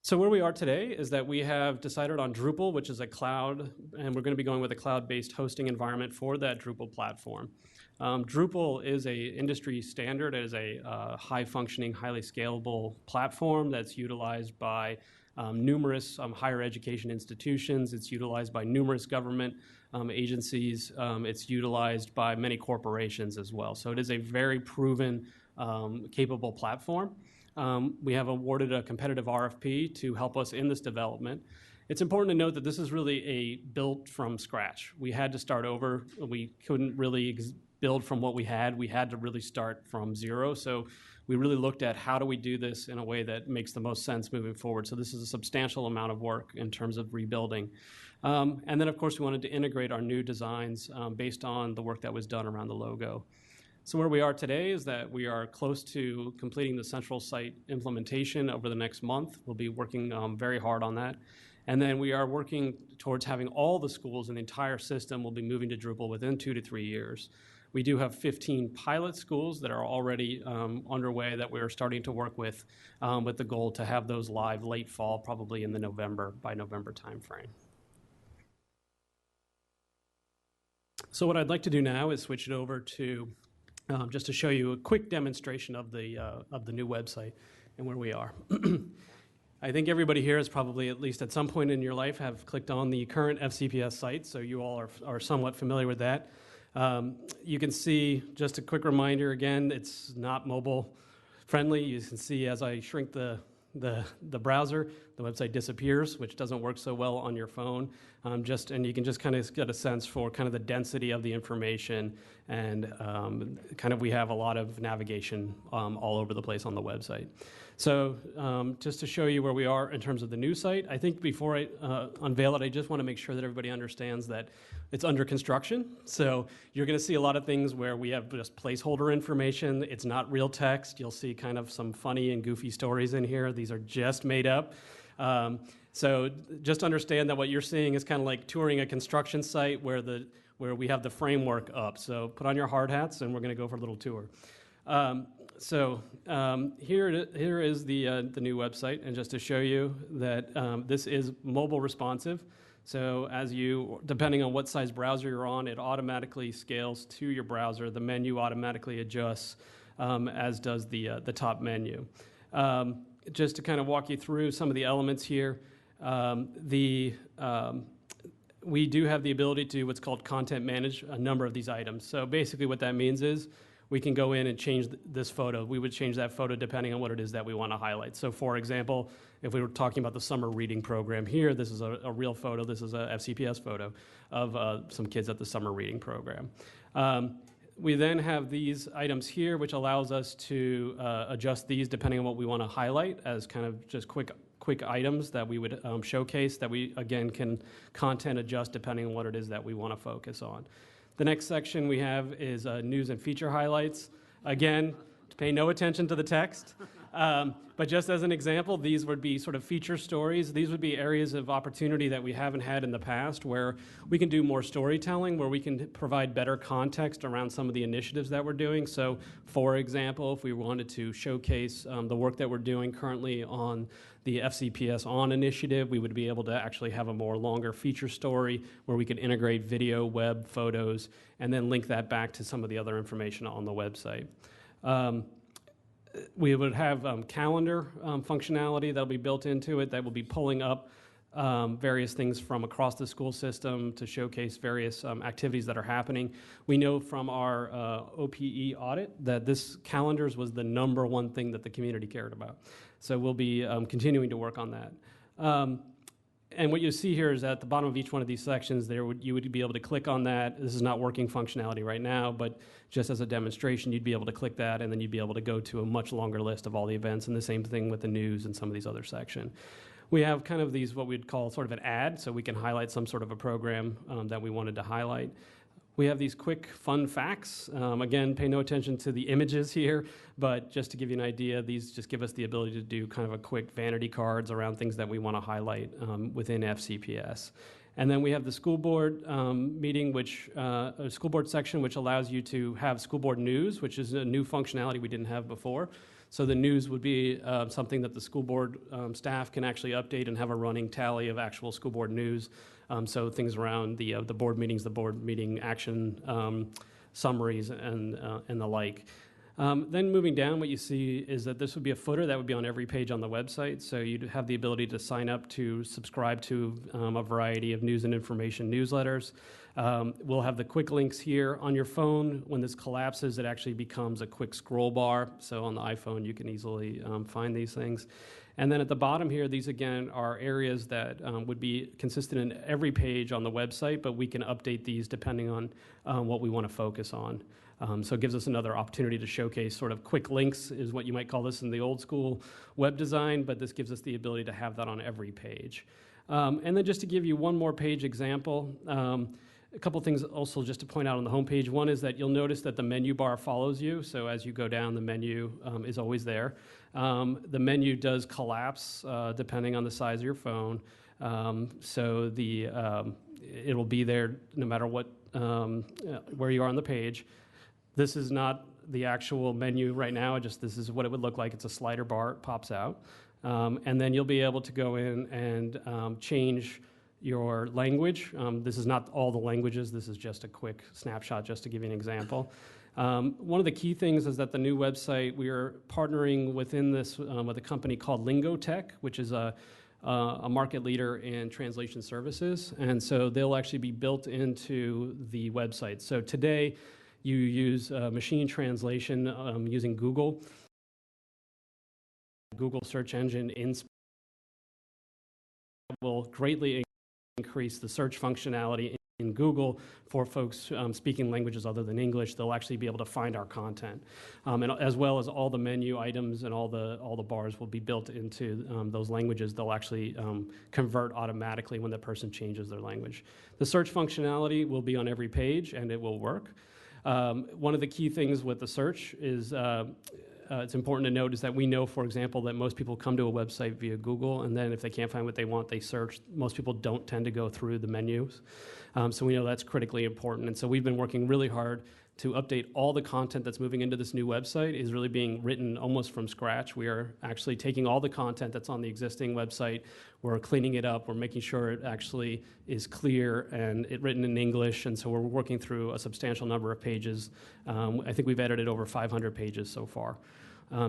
So where we are today is that we have decided on Drupal, which is a cloud, and we're going to be going with a cloud-based hosting environment for that Drupal platform. Drupal is an industry standard. It is a high-functioning, highly scalable platform that's utilized by numerous higher education institutions. It's utilized by numerous government agencies. It's utilized by many corporations as well. So it is a very proven, capable platform. We have awarded a competitive RFP to help us in this development. It's important to note that this is really a built from scratch. We had to start over. We couldn't really build from what we had. We had to really start from zero. So we really looked at how do we do this in a way that makes the most sense moving forward. So this is a substantial amount of work in terms of rebuilding. And then, of course, we wanted to integrate our new designs based on the work that was done around the logo. So where we are today is that we are close to completing the central site implementation over the next month. We'll be working very hard on that. And then we are working towards having all the schools in the entire system will be moving to Drupal within 2 to 3 years. We do have 15 pilot schools that are already underway that we're starting to work with the goal to have those live late fall, probably in the November timeframe. So what I'd like to do now is switch it over to just to show you a quick demonstration of the new website and where we are. I think everybody here has probably, at least at some point in your life, have clicked on the current FCPS site, so you all are somewhat familiar with that. You can see, just a quick reminder again, it's not mobile friendly. You can see as I shrink the browser, the website disappears, which doesn't work so well on your phone. And you can just kind of get a sense for kind of the density of the information, and kind of we have a lot of navigation all over the place on the website. So just to show you where we are in terms of the new site, I think before I unveil it, I just want to make sure that everybody understands that it's under construction. So you're going to see a lot of things where we have just placeholder information. It's not real text. You'll see kind of some funny and goofy stories in here. These are just made up. So just understand that what you're seeing is kind of like touring a construction site where we have the framework up. So put on your hard hats, and we're going to go for a little tour. Here is the new website, and just to show you that this is mobile responsive. So depending on what size browser you're on, it automatically scales to your browser. The menu automatically adjusts, as does the top menu. Just to kind of walk you through some of the elements here, we do have the ability to what's called content manage a number of these items. So basically what that means is we can go in and change this photo. We would change that photo depending on what it is that we want to highlight. So for example, if we were talking about the summer reading program here, this is a real photo. This is a FCPS photo of some kids at the summer reading program. We then have these items here, which allows us to adjust these depending on what we want to highlight as kind of just quick items that we would showcase, that we, again, can content adjust depending on what it is that we want to focus on. The next section we have is news and feature highlights. Again, pay no attention to the text. But just as an example, these would be sort of feature stories. These would be areas of opportunity that we haven't had in the past where we can do more storytelling, where we can provide better context around some of the initiatives that we're doing. So, for example, if we wanted to showcase the work that we're doing currently on the FCPS On initiative, we would be able to actually have a more longer feature story where we could integrate video, web, photos, and then link that back to some of the other information on the website. We would have calendar functionality that will be built into it that will be pulling up various things from across the school system to showcase various activities that are happening. We know from our OPE audit that this calendars was the #1 thing that the community cared about. So we'll be continuing to work on that. And what you see here is at the bottom of each one of these sections, you would be able to click on that. This is not working functionality right now, but just as a demonstration, you'd be able to click that, and then you'd be able to go to a much longer list of all the events, and the same thing with the news and some of these other sections. We have kind of these, what we'd call sort of an ad, so we can highlight some sort of a program that we wanted to highlight. We have these quick, fun facts. Again, pay no attention to the images here, but just to give you an idea, these just give us the ability to do kind of a quick vanity cards around things that we want to highlight within FCPS. And then we have the school board meeting, a school board section, which allows you to have school board news, which is a new functionality we didn't have before. So the news would be something that the school board staff can actually update and have a running tally of actual school board news. So things around the board meetings, the board meeting action summaries, and the like. Then moving down, what you see is that this would be a footer that would be on every page on the website. So you'd have the ability to sign up to subscribe to a variety of news and information newsletters. We'll have the quick links here on your phone. When this collapses, it actually becomes a quick scroll bar. So on the iPhone, you can easily find these things. And then at the bottom here, these again are areas that would be consistent in every page on the website, but we can update these depending on what we want to focus on. So it gives us another opportunity to showcase sort of quick links is what you might call this in the old school web design, but this gives us the ability to have that on every page. And then just to give you one more page example, a couple things also just to point out on the homepage. One is that you'll notice that the menu bar follows you. So as you go down, the menu is always there. The menu does collapse depending on the size of your phone. So it'll be there no matter what where you are on the page. This is not the actual menu right now. This is what it would look like. It's a slider bar. It pops out. And then you'll be able to go in and change your language. This is not all the languages. This is just a quick snapshot just to give you an example. One of the key things is that the new website, we are partnering within this with a company called Lingotech, which is a market leader in translation services. And so they'll actually be built into the website. So today, you use machine translation using Google search engine will greatly increase the search functionality in Google for folks speaking languages other than English. They'll actually be able to find our content, and as well as all the menu items and all the bars will be built into those languages. They'll actually convert automatically when the person changes their language. The search functionality will be on every page, and it will work. One of the key things with the search is it's important to note is that we know, for example, that most people come to a website via Google, and then if they can't find what they want, they search. Most people don't tend to go through the menus. So we know that's critically important. And so we've been working really hard to update all the content that's moving into this new website is really being written almost from scratch. We are actually taking all the content that's on the existing website, we're cleaning it up, we're making sure it actually is clear and written in English, and so we're working through a substantial number of pages. I think we've edited over 500 pages so far.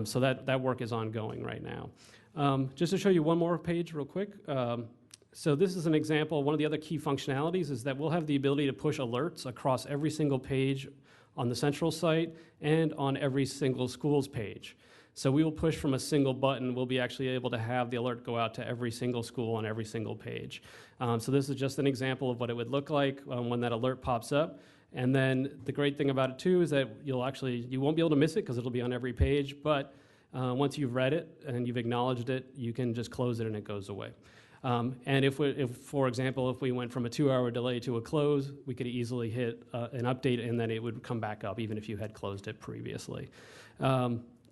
So that work is ongoing right now. Just to show you one more page real quick. So this is an example. One of the other key functionalities is that we'll have the ability to push alerts across every single page on the central site and on every single school's page. So we will push from a single button. We'll be actually able to have the alert go out to every single school on every single page. So this is just an example of what it would look like when that alert pops up. And then the great thing about it too is that you won't be able to miss it because it'll be on every page, but once you've read it and you've acknowledged it, you can just close it and it goes away. And if, for example, if we went from a 2-hour delay to a close, we could easily hit an update and then it would come back up even if you had closed it previously.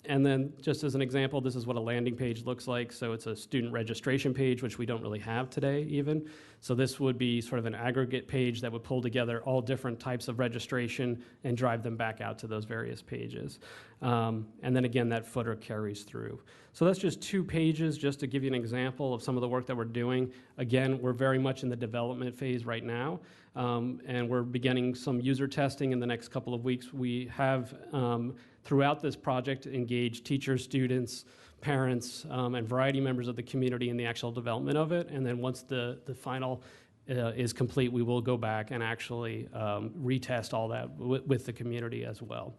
And then just as an example, this is what a landing page looks like. So it's a student registration page, which we don't really have today even. So this would be sort of an aggregate page that would pull together all different types of registration and drive them back out to those various pages. And then again, that footer carries through. So that's just 2 pages just to give you an example of some of the work that we're doing. Again, we're very much in the development phase right now, and we're beginning some user testing in the next couple of weeks. We have, throughout this project, engaged teachers, students, parents, and variety members of the community in the actual development of it. And then once the final is complete, we will go back and actually retest all that with the community as well.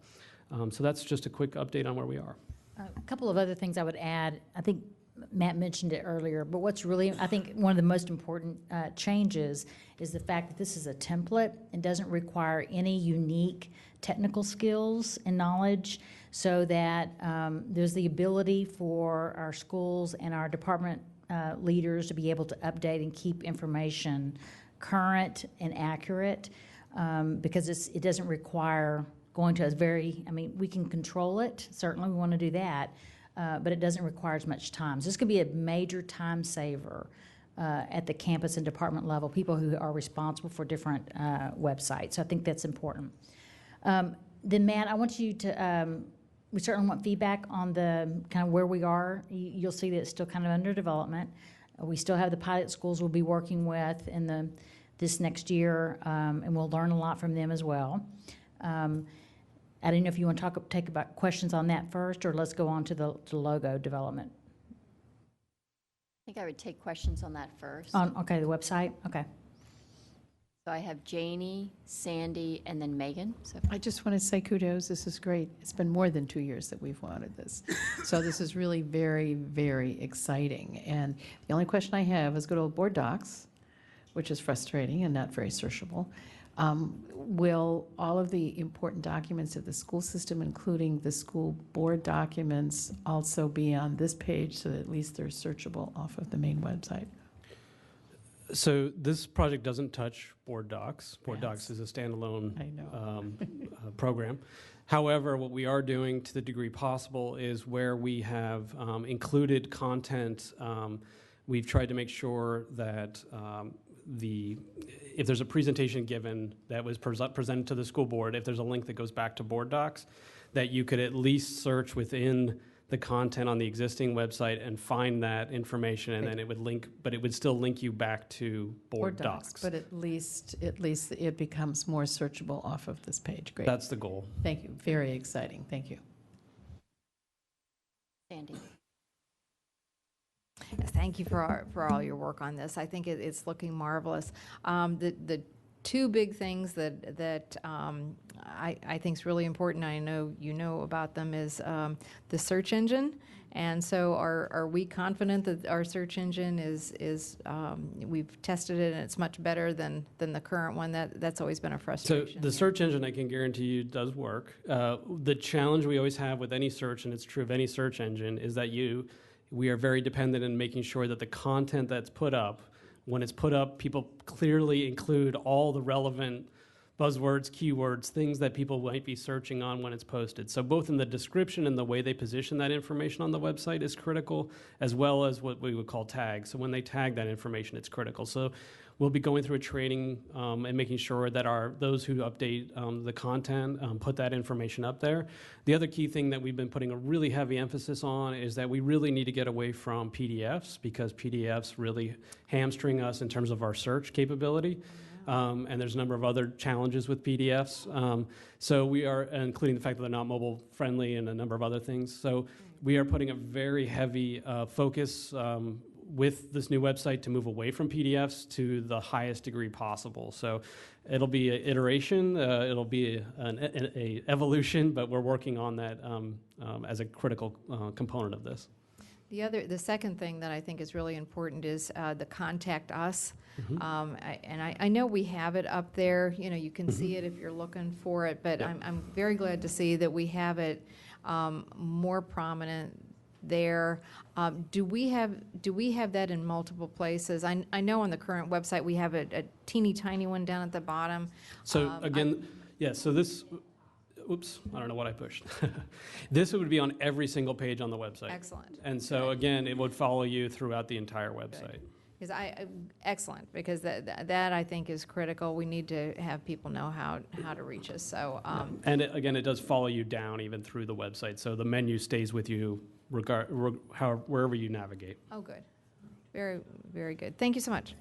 So that's just a quick update on where we are. A couple of other things I would add. I think Matt mentioned it earlier, but what's really, I think one of the most important changes is the fact that this is a template and doesn't require any unique technical skills and knowledge, so that there's the ability for our schools and our department leaders to be able to update and keep information current and accurate, because it doesn't require going to we can control it, certainly we want to do that, but it doesn't require as much time. So this could be a major time saver at the campus and department level, people who are responsible for different websites. So I think that's important. Then Matt, I want you to, we certainly want feedback on the kind of where we are. You'll see that it's still kind of under development. We still have the pilot schools we'll be working with in this next year, and we'll learn a lot from them as well. I don't know if you want to take about questions on that first, or let's go on to the logo development. I think I would take questions on that first. Okay, the website, okay. So I have Janie, Sandy, and then Megan. So I just want to say kudos. This is great. It's been more than 2 years that we've wanted this. So this is really very, very exciting. And the only question I have is good old board docs, which is frustrating and not very searchable. Will all of the important documents of the school system, including the school board documents, also be on this page so that at least they're searchable off of the main website? So this project doesn't touch board docs. Board docs is a standalone program. However, what we are doing to the degree possible is where we have included content, we've tried to make sure that if there's a presentation given that was presented to the school board, if there's a link that goes back to board docs, that you could at least search within the content on the existing website and find that information, and then it would link, but it would still link you back to board docs. But at least it becomes more searchable off of this page. Great. That's the goal. Thank you. Very exciting. Thank you. Sandy. Thank you for all your work on this. I think it's looking marvelous. The two big things that I think is really important, I know you know about them, is the search engine. And so are we confident that our search engine is we've tested it and it's much better than the current one? That's always been a frustration. So the search engine, I can guarantee you, does work. The challenge we always have with any search, and it's true of any search engine, is that we are very dependent in making sure that the content that's put up, when it's put up, people clearly include all the relevant buzzwords, keywords, things that people might be searching on when it's posted. So both in the description and the way they position that information on the website is critical, as well as what we would call tags. So when they tag that information, it's critical. So we'll be going through a training and making sure that those who update the content put that information up there. The other key thing that we've been putting a really heavy emphasis on is that we really need to get away from PDFs, because PDFs really hamstring us in terms of our search capability. And there's a number of other challenges with PDFs. So we are, including the fact that they're not mobile friendly and a number of other things. So we are putting a very heavy focus with this new website to move away from PDFs to the highest degree possible. So it'll be an iteration, it'll be an evolution, but we're working on that as a critical component of this. The second thing that I think is really important is the contact us. I know we have it up there. You know, you can see it if you're looking for it. But I'm very glad to see that we have it more prominent there. Do we have that in multiple places? I know on the current website we have a teeny tiny one down at the bottom. So again, so this. Oops, I don't know what I pushed. This would be on every single page on the website. Excellent. And so again, it would follow you throughout the entire website. Because excellent, because that I think is critical. We need to have people know how to reach us. So and again, it does follow you down even through the website. So the menu stays with you wherever you navigate. Oh, good. Very, very good. Thank you so much.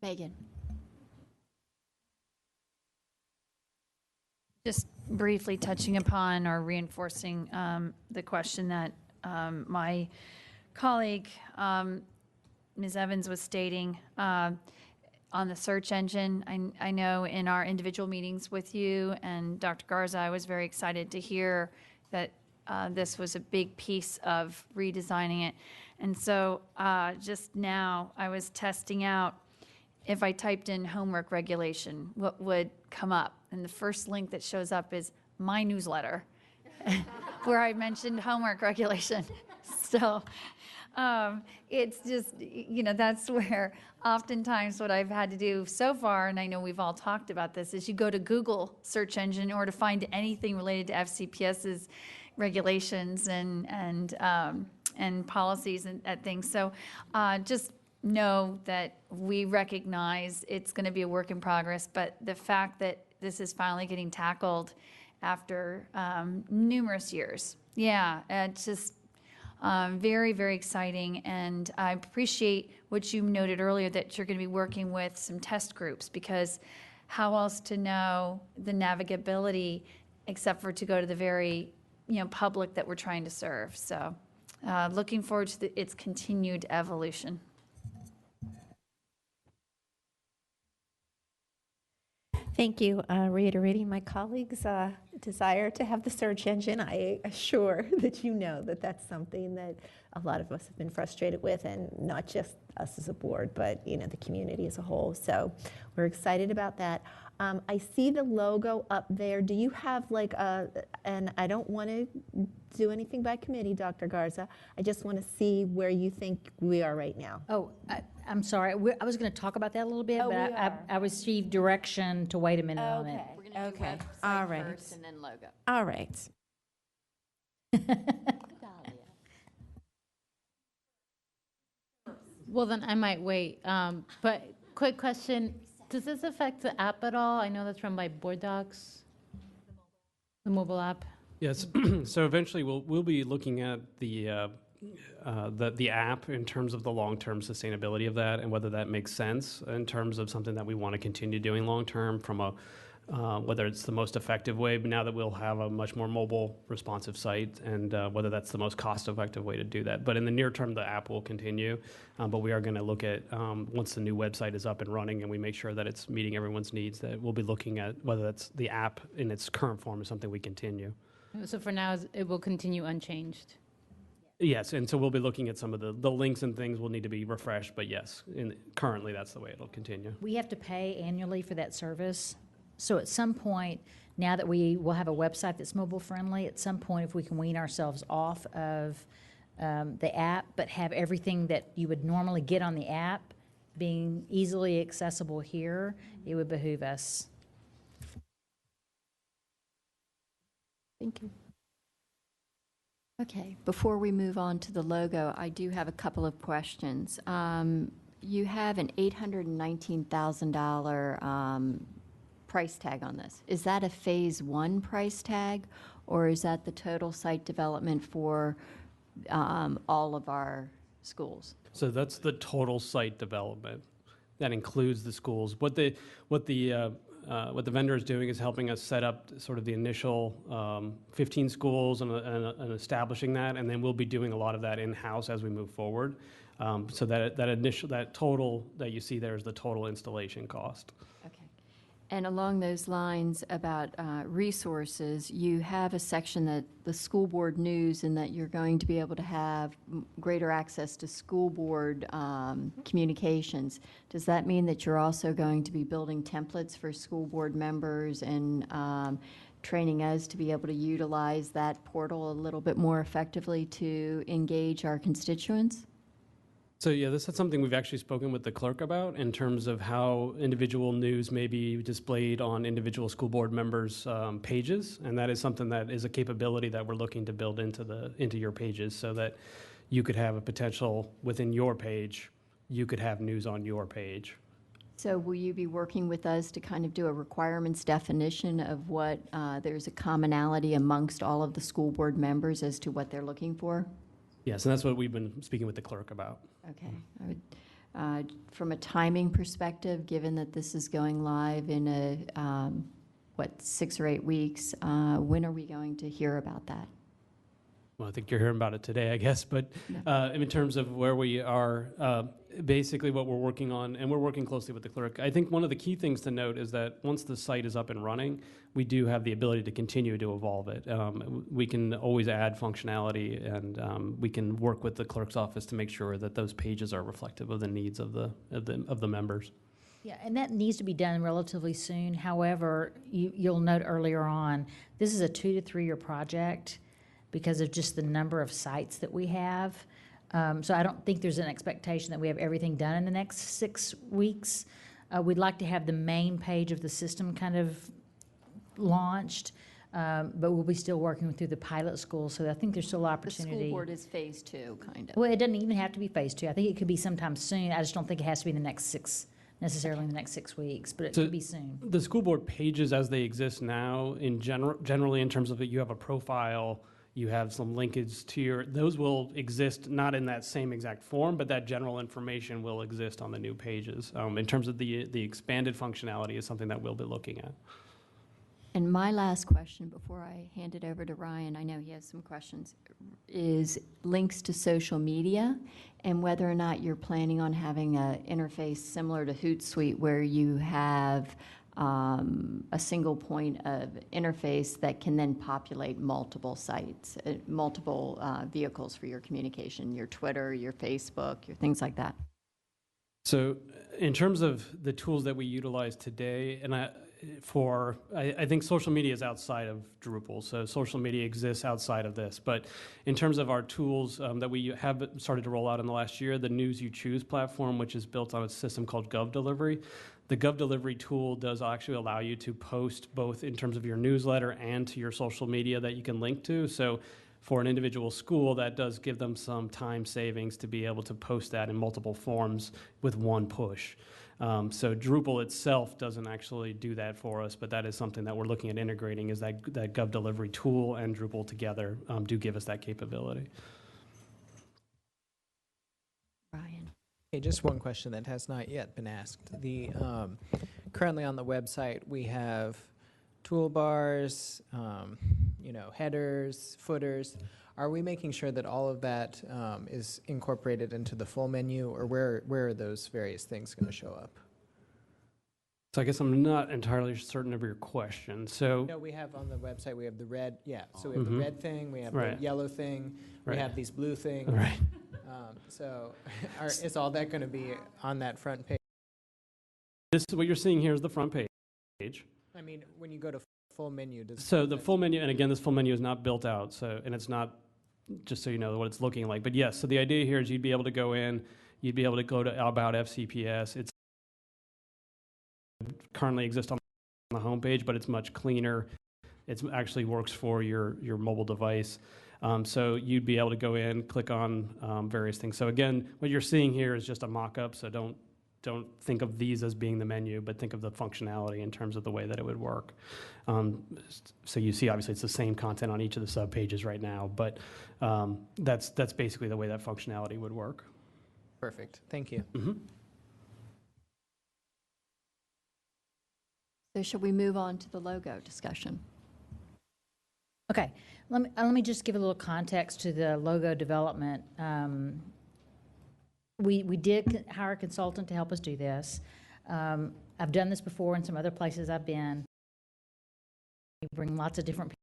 Megan. Just briefly touching upon or reinforcing the question that my colleague, Ms. Evans, was stating on the search engine. I know in our individual meetings with you and Dr. Garza, I was very excited to hear that this was a big piece of redesigning it. And so just now I was testing out if I typed in homework regulation, what would come up? And the first link that shows up is my newsletter, where I mentioned homework regulation. So it's just, that's where oftentimes what I've had to do so far, and I know we've all talked about this, is you go to Google search engine in order to find anything related to FCPS's regulations and policies and things. So just know that we recognize it's going to be a work in progress, but the fact that this is finally getting tackled after numerous years, it's just very, very exciting. And I appreciate what you noted earlier, that you're going to be working with some test groups, because how else to know the navigability except for to go to the very, public that we're trying to serve. So looking forward to its continued evolution. Thank you. Reiterating my colleagues' desire to have the search engine, I assure that you know that that's something that a lot of us have been frustrated with, and not just us as a board, but the community as a whole. So we're excited about that. I see the logo up there. Do you have and I don't want to do anything by committee, Dr. Garza. I just want to see where you think we are right now. Oh, I'm sorry. I was going to talk about that a little bit, Oh, but we I received direction to wait a minute on it. We're going to do Okay. website All right. first and then logo. All right. Well, then I might wait. But quick question, does this affect the app at all? I know that's run by Board Docs, the mobile app. Yes. So eventually we'll be looking at the app in terms of the long-term sustainability of that and whether that makes sense in terms of something that we want to continue doing long-term from a whether it's the most effective way, but now that we'll have a much more mobile responsive site, and whether that's the most cost-effective way to do that. But in the near term, the app will continue, but we are going to look at, once the new website is up and running and we make sure that it's meeting everyone's needs, that we'll be looking at whether that's the app in its current form is something we continue. So for now, it will continue unchanged. Yes, and so we'll be looking at some of the links and things will need to be refreshed, but yes, currently that's the way it'll continue. We have to pay annually for that service. So at some point, now that we will have a website that's mobile friendly, at some point, if we can wean ourselves off of the app, but have everything that you would normally get on the app being easily accessible here, it would behoove us. Thank you. Okay, before we move on to the logo, I do have a couple of questions. You have an $819,000 price tag on this. Is that a phase one price tag, or is that the total site development for all of our schools? So that's the total site development. That includes the schools. What the vendor is doing is helping us set up sort of the initial 15 schools and establishing that, and then we'll be doing a lot of that in-house as we move forward. So that total that you see there is the total installation cost. Okay. And along those lines about resources, you have a section that the school board news, and that you're going to be able to have greater access to school board communications. Does that mean that you're also going to be building templates for school board members and training us to be able to utilize that portal a little bit more effectively to engage our constituents? So yeah, this is something we've actually spoken with the clerk about in terms of how individual news may be displayed on individual school board members' pages, and that is something that is a capability that we're looking to build into your pages, so that you could have a potential within your page, you could have news on your page. So will you be working with us to kind of do a requirements definition of what there's a commonality amongst all of the school board members as to what they're looking for? Yes, and that's what we've been speaking with the clerk about. Okay. I would, from a timing perspective, given that this is going live in 6 or 8 weeks, when are we going to hear about that? Well, I think you're hearing about it today, I guess, but in terms of where we are, basically what we're working on, and we're working closely with the clerk, I think one of the key things to note is that once the site is up and running, we do have the ability to continue to evolve it. We can always add functionality, and we can work with the clerk's office to make sure that those pages are reflective of the needs of the members. Yeah, and that needs to be done relatively soon. However, you'll note earlier on, this is a 2 to 3 year project because of just the number of sites that we have. So I don't think there's an expectation that we have everything done in the next 6 weeks. We'd like to have the main page of the system kind of launched, but we'll be still working through the pilot school, so I think there's still opportunity. The school board is phase 2, kind of. Well, it doesn't even have to be phase 2. I think it could be sometime soon. I just don't think it has to be in the next 6 weeks, but it could be soon. The school board pages as they exist now, generally in terms of it, you have a profile, You have some linkage to those will exist not in that same exact form, but that general information will exist on the new pages. In terms of the expanded functionality is something that we'll be looking at. And my last question before I hand it over to Ryan, I know he has some questions, is links to social media and whether or not you're planning on having an interface similar to Hootsuite where you have a single point of interface that can then populate multiple sites, multiple vehicles for your communication, your Twitter, your Facebook, your things like that. So in terms of the tools that we utilize today, and I think social media is outside of Drupal, so social media exists outside of this. But in terms of our tools that we have started to roll out in the last year, the News You Choose platform, which is built on a system called GovDelivery. The GovDelivery tool does actually allow you to post both in terms of your newsletter and to your social media that you can link to. So for an individual school, that does give them some time savings to be able to post that in multiple forms with one push. So Drupal itself doesn't actually do that for us, but that is something that we're looking at integrating, is that GovDelivery tool and Drupal together do give us that capability. Ryan. Hey, just one question that has not yet been asked. Currently on the website, we have toolbars, headers, footers. Are we making sure that all of that is incorporated into the full menu, or where are those various things going to show up? So I guess I'm not entirely certain of your question. So No, we have on the website, we have the red, so we have the red thing, we have the yellow thing, we have these blue things. Right. Is all that going to be on that front page? This is what you're seeing here is the front page. I mean, when you go to full menu, So the full menu, and again, this full menu is not built out, and it's not, just so you know what it's looking like. But yes, so the idea here is you'd be able to go in, you'd be able to go to About FCPS. It's currently exists on the homepage, but it's much cleaner. It actually works for your mobile device. So you'd be able to go in, click on various things. So again, what you're seeing here is just a mock-up, so don't think of these as being the menu, but think of the functionality in terms of the way that it would work. So you see, obviously, it's the same content on each of the sub-pages right now, but that's basically the way that functionality would work. Perfect. Thank you. Mm-hmm. So should we move on to the logo discussion? Okay, let me just give a little context to the logo development. We did hire a consultant to help us do this. I've done this before in some other places I've been. We bring lots of different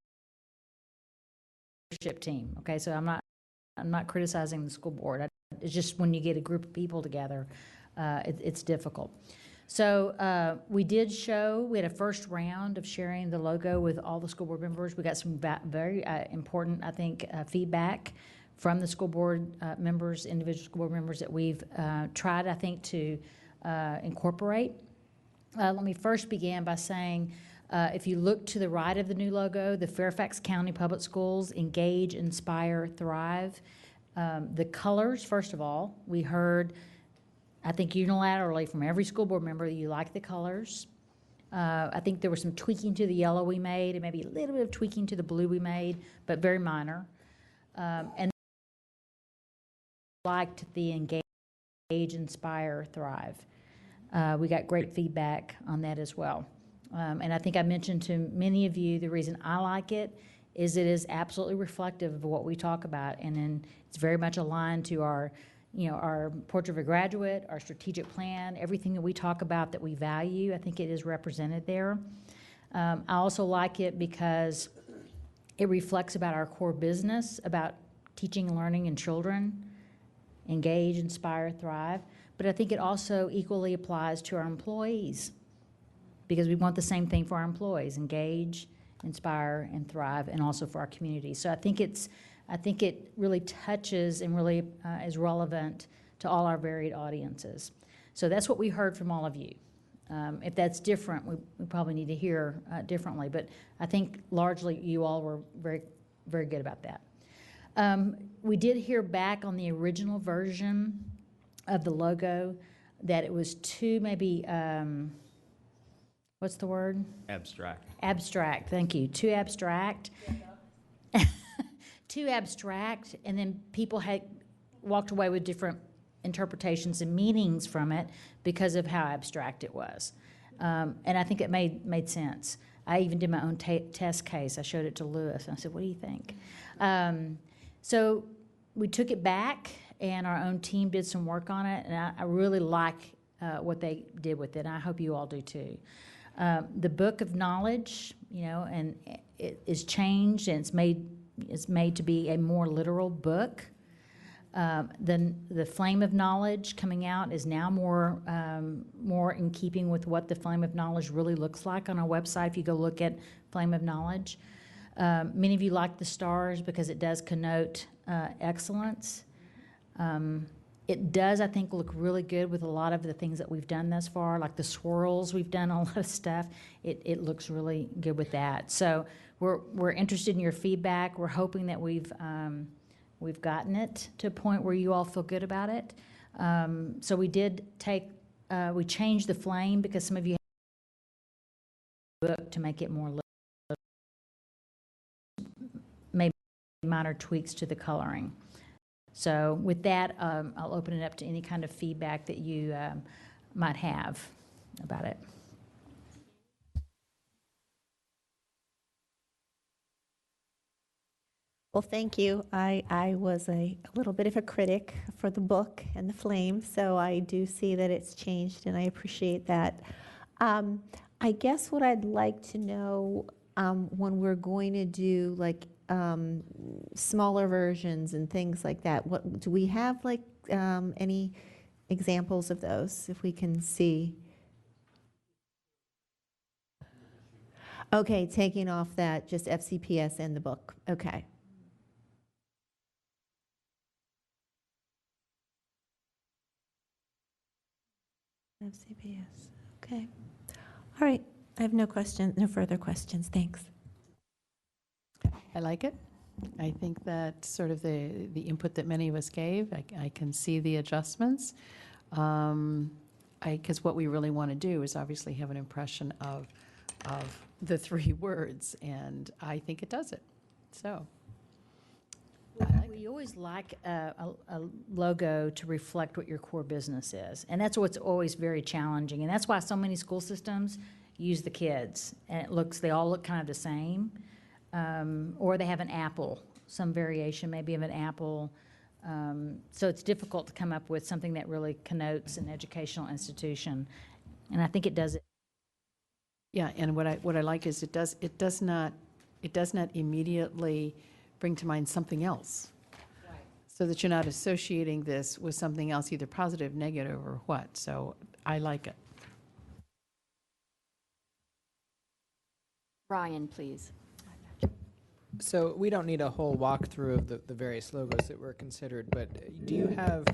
leadership team. Okay, so I'm not criticizing the school board. It's just when you get a group of people together, it's difficult. So we had a first round of sharing the logo with all the school board members. We got some very important, I think, feedback from the school board members, individual school board members that we've tried, I think, to incorporate. Let me first begin by saying, if you look to the right of the new logo, the Fairfax County Public Schools, Engage, Inspire, Thrive. The colors, first of all, we heard, I think unilaterally from every school board member, you like the colors. I think there was some tweaking to the yellow we made, and maybe a little bit of tweaking to the blue we made, but very minor. And liked the Engage, Inspire, Thrive. We got great feedback on that as well. And I think I mentioned to many of you, the reason I like it is it is absolutely reflective of what we talk about, and then it's very much aligned to our Portrait of a Graduate, our strategic plan, everything that we talk about that we value. I think it is represented there. I also like it because it reflects about our core business, about teaching and learning in children, Engage, Inspire, Thrive. But I think it also equally applies to our employees, because we want the same thing for our employees: engage, inspire, and thrive, and also for our community. So I think it really touches and really is relevant to all our varied audiences. So that's what we heard from all of you. If that's different, we probably need to hear differently, but I think largely you all were very, very good about that. We did hear back on the original version of the logo that it was too maybe, what's the word? Abstract. Abstract, thank you. Too abstract. too abstract, and then people had walked away with different interpretations and meanings from it because of how abstract it was. And I think it made sense. I even did my own test case. I showed it to Lewis, and I said, what do you think? So we took it back, and our own team did some work on it, and I really like what they did with it, and I hope you all do too. The book of knowledge, and it is changed, and it's made to be a more literal book. Then the flame of knowledge coming out is now more in keeping with what the flame of knowledge really looks like on our website. If you go look at flame of knowledge, many of you like the stars because it does connote excellence. It does, I think, look really good with a lot of the things that we've done thus far, like the swirls. We've done a lot of stuff. It looks really good with that. So we're interested in your feedback. We're hoping that we've gotten it to a point where you all feel good about it. So we did we changed the flame because some of you have a book to make it more maybe minor tweaks to the coloring. So with that, I'll open it up to any kind of feedback that you might have about it. Well, thank you. I was a little bit of a critic for the book and the flame, so I do see that it's changed, and I appreciate that. I guess what I'd like to know when we're going to do like smaller versions and things like that, what do we have like any examples of those, if we can see? Okay, taking off that just FCPS and the book. Okay. FCPS. Okay. All right. I have no further questions. Thanks. I like it. I think that sort of the input that many of us gave, I can see the adjustments. Because what we really want to do is obviously have an impression of the three words, and I think it does it. So. We always like a logo to reflect what your core business is, and that's what's always very challenging, and that's why so many school systems use the kids, and they all look kind of the same, or they have an apple, some variation maybe of an apple, so it's difficult to come up with something that really connotes an educational institution, and I think it does it. Yeah, and what I like is it does not immediately bring to mind something else. Right. So that you're not associating this with something else, either positive, negative, or what. So I like it. Ryan, please. So we don't need a whole walkthrough of the various logos that were considered, but do you have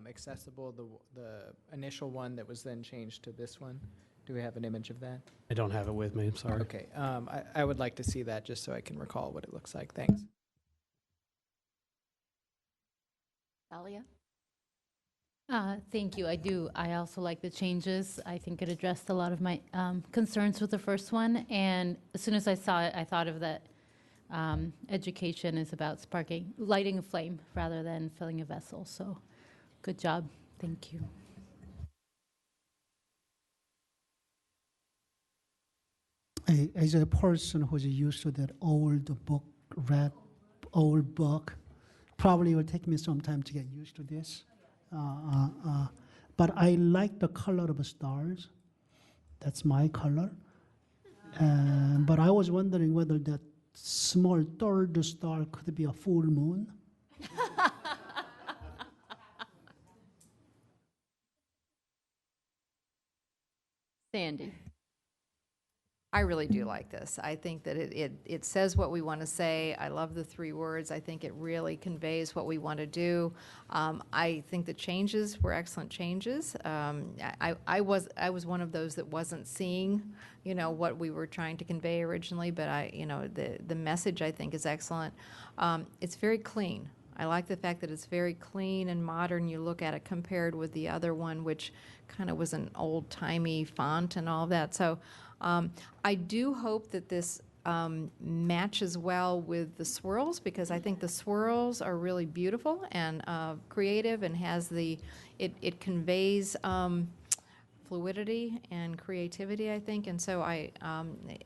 accessible the initial one that was then changed to this one? Do we have an image of that? I don't have it with me, I'm sorry. Okay, I would like to see that just so I can recall what it looks like. Thanks. Alia? Thank you. I do. I also like the changes. I think it addressed a lot of my concerns with the first one. And as soon as I saw it, I thought of that education is about lighting a flame rather than filling a vessel. So good job. Thank you. As a person who's used to that old book, probably will take me some time to get used to this. But I like the color of the stars. That's my color. But I was wondering whether that small third star could be a full moon. Sandy. I really do like this. I think that it says what we want to say. I love the three words. I think it really conveys what we want to do. I think the changes were excellent changes. I was one of those that wasn't seeing, what we were trying to convey originally, but the message I think is excellent. It's very clean. I like the fact that it's very clean and modern. You look at it compared with the other one, which kind of was an old-timey font and all that. So I do hope that this matches well with the swirls, because I think the swirls are really beautiful and creative, and it conveys fluidity and creativity, I think. And so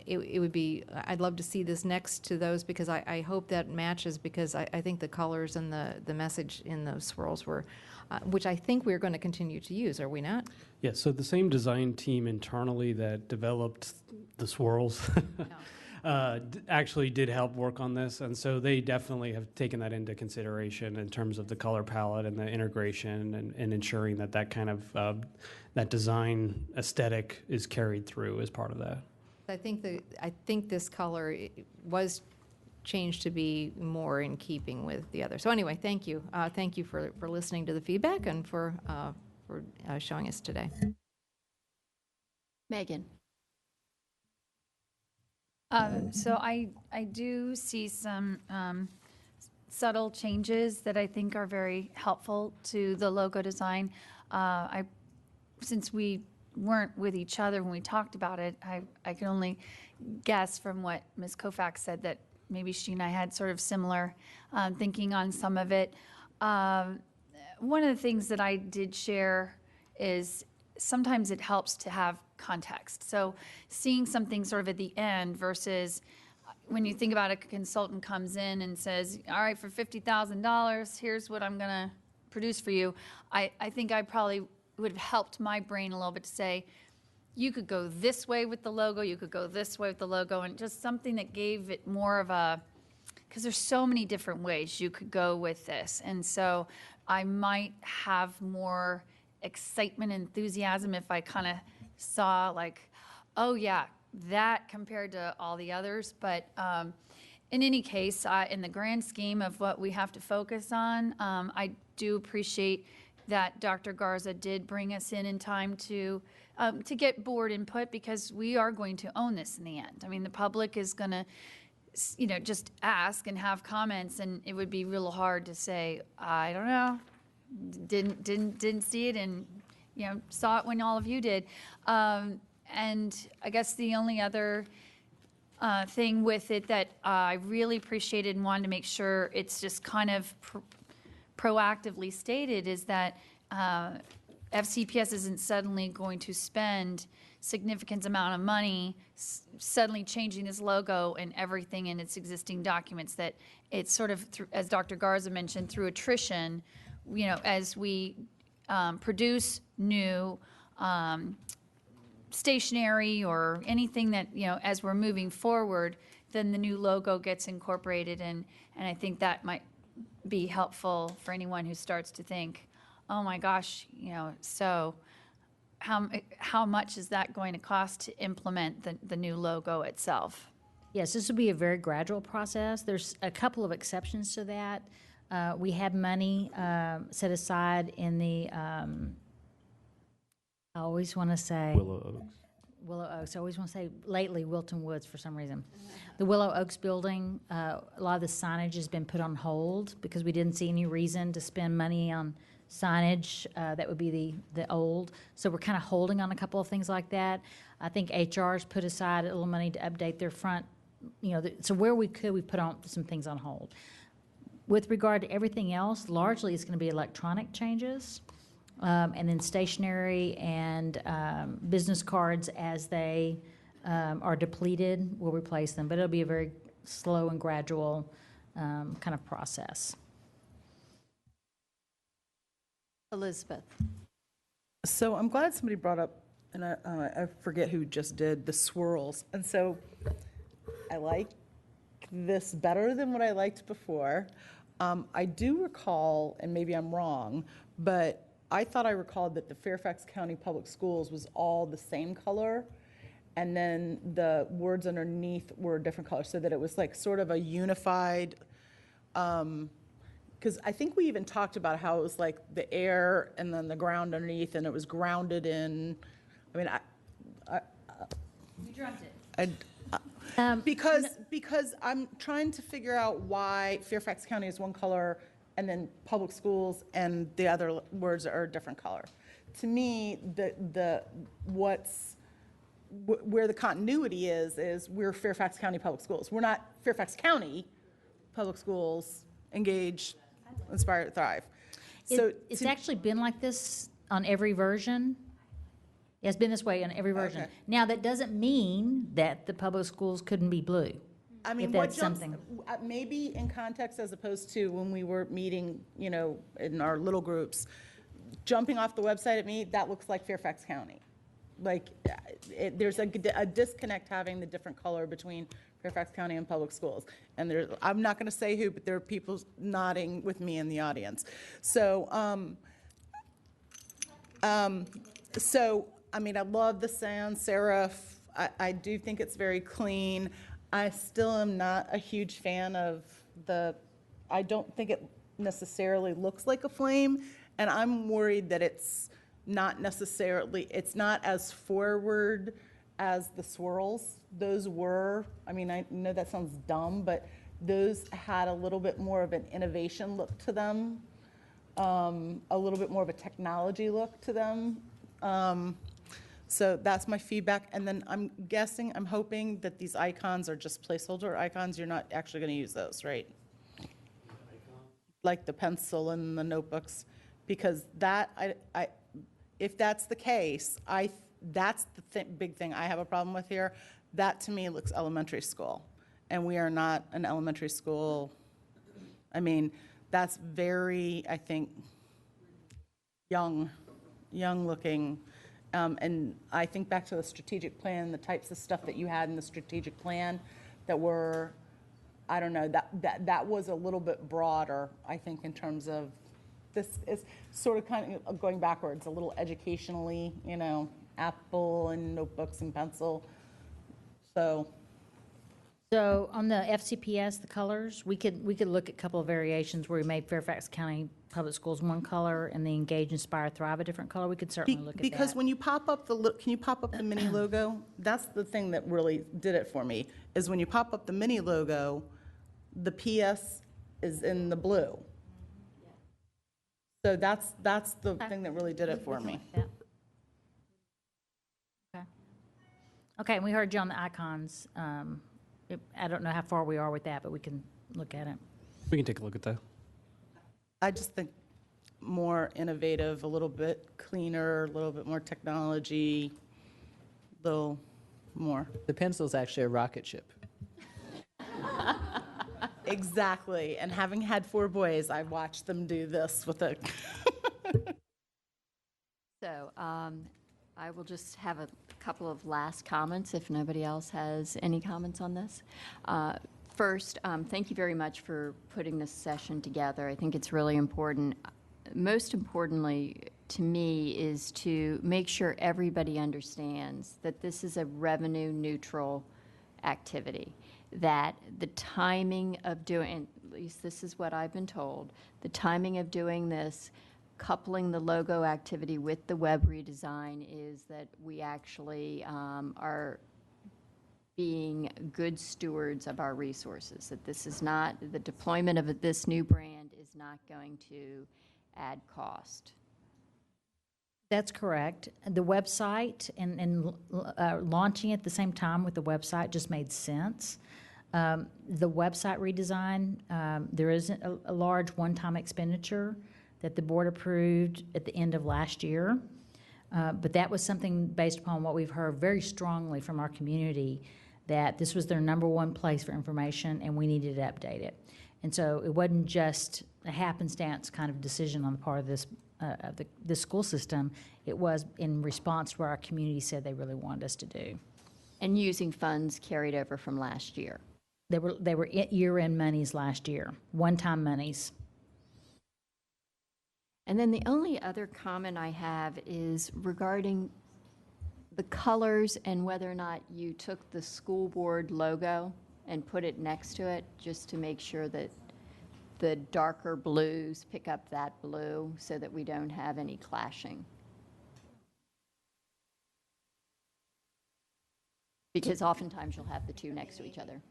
it would be, I'd love to see this next to those, because I hope that matches, because I think the colors and the message in those swirls were, which I think we're going to continue to use, are we not? Yeah, so the same design team internally that developed the swirls actually did help work on this, and so they definitely have taken that into consideration in terms of the color palette and the integration and ensuring that that kind of that design aesthetic is carried through as part of that. I think this color was changed to be more in keeping with the other. So anyway, thank you. Thank you for listening to the feedback and for showing us today. Megan. So I do see some subtle changes that I think are very helpful to the logo design. Since we weren't with each other when we talked about it, I can only guess from what Ms. Koufax said that maybe she and I had sort of similar thinking on some of it. One of the things that I did share is sometimes it helps to have context. So seeing something sort of at the end versus when you think about a consultant comes in and says, all right, for $50,000, here's what I'm going to produce for you. I think I probably would have helped my brain a little bit to say, you could go this way with the logo, you could go this way with the logo, and just something that gave it more of a, because there's so many different ways you could go with this. And so I might have more excitement, enthusiasm if I kind of saw like, oh yeah, that compared to all the others. But in any case, in the grand scheme of what we have to focus on, I do appreciate that Dr. Garza did bring us in time to get board input, because we are going to own this in the end. I mean, the public is going to, just ask and have comments, and it would be real hard to say, I don't know, didn't see it, and saw it when all of you did. And I guess the only other thing with it that I really appreciated and wanted to make sure it's just kind of proactively stated is that FCPS isn't suddenly going to spend significant amount of money suddenly changing this logo and everything in its existing documents, that it's sort of, as Dr. Garza mentioned, through attrition, as we produce new stationery or anything that, as we're moving forward, then the new logo gets incorporated. And I think that might be helpful for anyone who starts to think, oh my gosh, so how much is that going to cost to implement the new logo itself? Yes, this will be a very gradual process. There's a couple of exceptions to that. We have money set aside in the, I always want to say. Willow Oaks. I always want to say lately Wilton Woods for some reason. The Willow Oaks building, a lot of the signage has been put on hold because we didn't see any reason to spend money on signage. That would be the old. So we're kind of holding on a couple of things like that. I think HR's put aside a little money to update their front. So where we could, we put on some things on hold. With regard to everything else, largely it's going to be electronic changes. And then stationery and business cards, as they are depleted, we'll replace them. But it'll be a very slow and gradual kind of process. Elizabeth. So I'm glad somebody brought up, and I forget who just did, the swirls. And so I like this better than what I liked before. I do recall, and maybe I'm wrong, but I thought I recalled that the Fairfax County Public Schools was all the same color, and then the words underneath were different colors, so that it was like sort of a unified, because I think we even talked about how it was like the air and then the ground underneath, and it was grounded in, I mean, You dropped it. because I'm trying to figure out why Fairfax County is one color and then public schools and the other words are a different color. To me, what's where the continuity is we're Fairfax County Public Schools. We're not Fairfax County Public Schools, Engage, Inspire, Thrive. So It's actually been like this on every version. It's been this way on every version. Okay. Now, that doesn't mean that the public schools couldn't be blue. I mean, if what that's jumps, something. maybe in context as opposed to when we were meeting, you know, in our little groups, jumping off the website at me, that looks like Fairfax County. Like, there's a disconnect having the different color between Fairfax County and public schools. And there's, I'm not going to say who, but there are people nodding with me in the audience. So, I mean, I love the sans serif. I do think it's very clean. I still am not a huge fan of I don't think it necessarily looks like a flame, and I'm worried that it's not as forward as the swirls. Those were, I mean, I know that sounds dumb, but those had a little bit more of an innovation look to them, a little bit more of a technology look to them. So that's my feedback. And then I'm hoping that these icons are just placeholder icons. You're not actually going to use those, right? Like the pencil and the notebooks, because if that's the case, that's the big thing I have a problem with here. That to me looks elementary school, and we are not an elementary school. I mean, that's very, I think, young looking. And I think back to the strategic plan, the types of stuff that you had in the strategic plan that were, I don't know, that was a little bit broader, I think, in terms of, this is sort of kind of going backwards, a little educationally, you know, Apple and notebooks and pencil. So on the FCPS, the colors, we could look at a couple of variations where we made Fairfax County Public Schools one color and the Engage, Inspire, Thrive a different color. We could certainly look at that. Because when you pop up can you pop up the mini logo? That's the thing that really did it for me, is when you pop up the mini logo, the PS is in the blue. So that's the thing that really did it for me. Okay, and we heard you on the icons. I don't know how far we are with that, but we can look at it. We can take a look at that. I just think more innovative, a little bit cleaner, a little bit more technology, a little more. The pencil's actually a rocket ship. Exactly. And having had 4 boys, I watched them do this with a. So I will just have a couple of last comments if nobody else has any comments on this. First, thank you very much for putting this session together. I think it's really important. Most importantly to me is to make sure everybody understands that this is a revenue neutral activity, that the timing of doing, at least this is what I've been told, the timing of doing this, coupling the logo activity with the web redesign, is that we actually are being good stewards of our resources, that this is not, the deployment of this new brand is not going to add cost. That's correct. The website and launching at the same time with the website just made sense. The website redesign, there isn't a large one-time expenditure that the board approved at the end of last year. But that was something based upon what we've heard very strongly from our community, that this was their number one place for information and we needed to update it. And so it wasn't just a happenstance kind of decision on the part of this school system. It was in response to what our community said they really wanted us to do. And using funds carried over from last year. They were year-end monies last year, one-time monies. And then the only other comment I have is regarding the colors and whether or not you took the school board logo and put it next to it, just to make sure that the darker blues pick up that blue so that we don't have any clashing. Because oftentimes you'll have the two next to each other.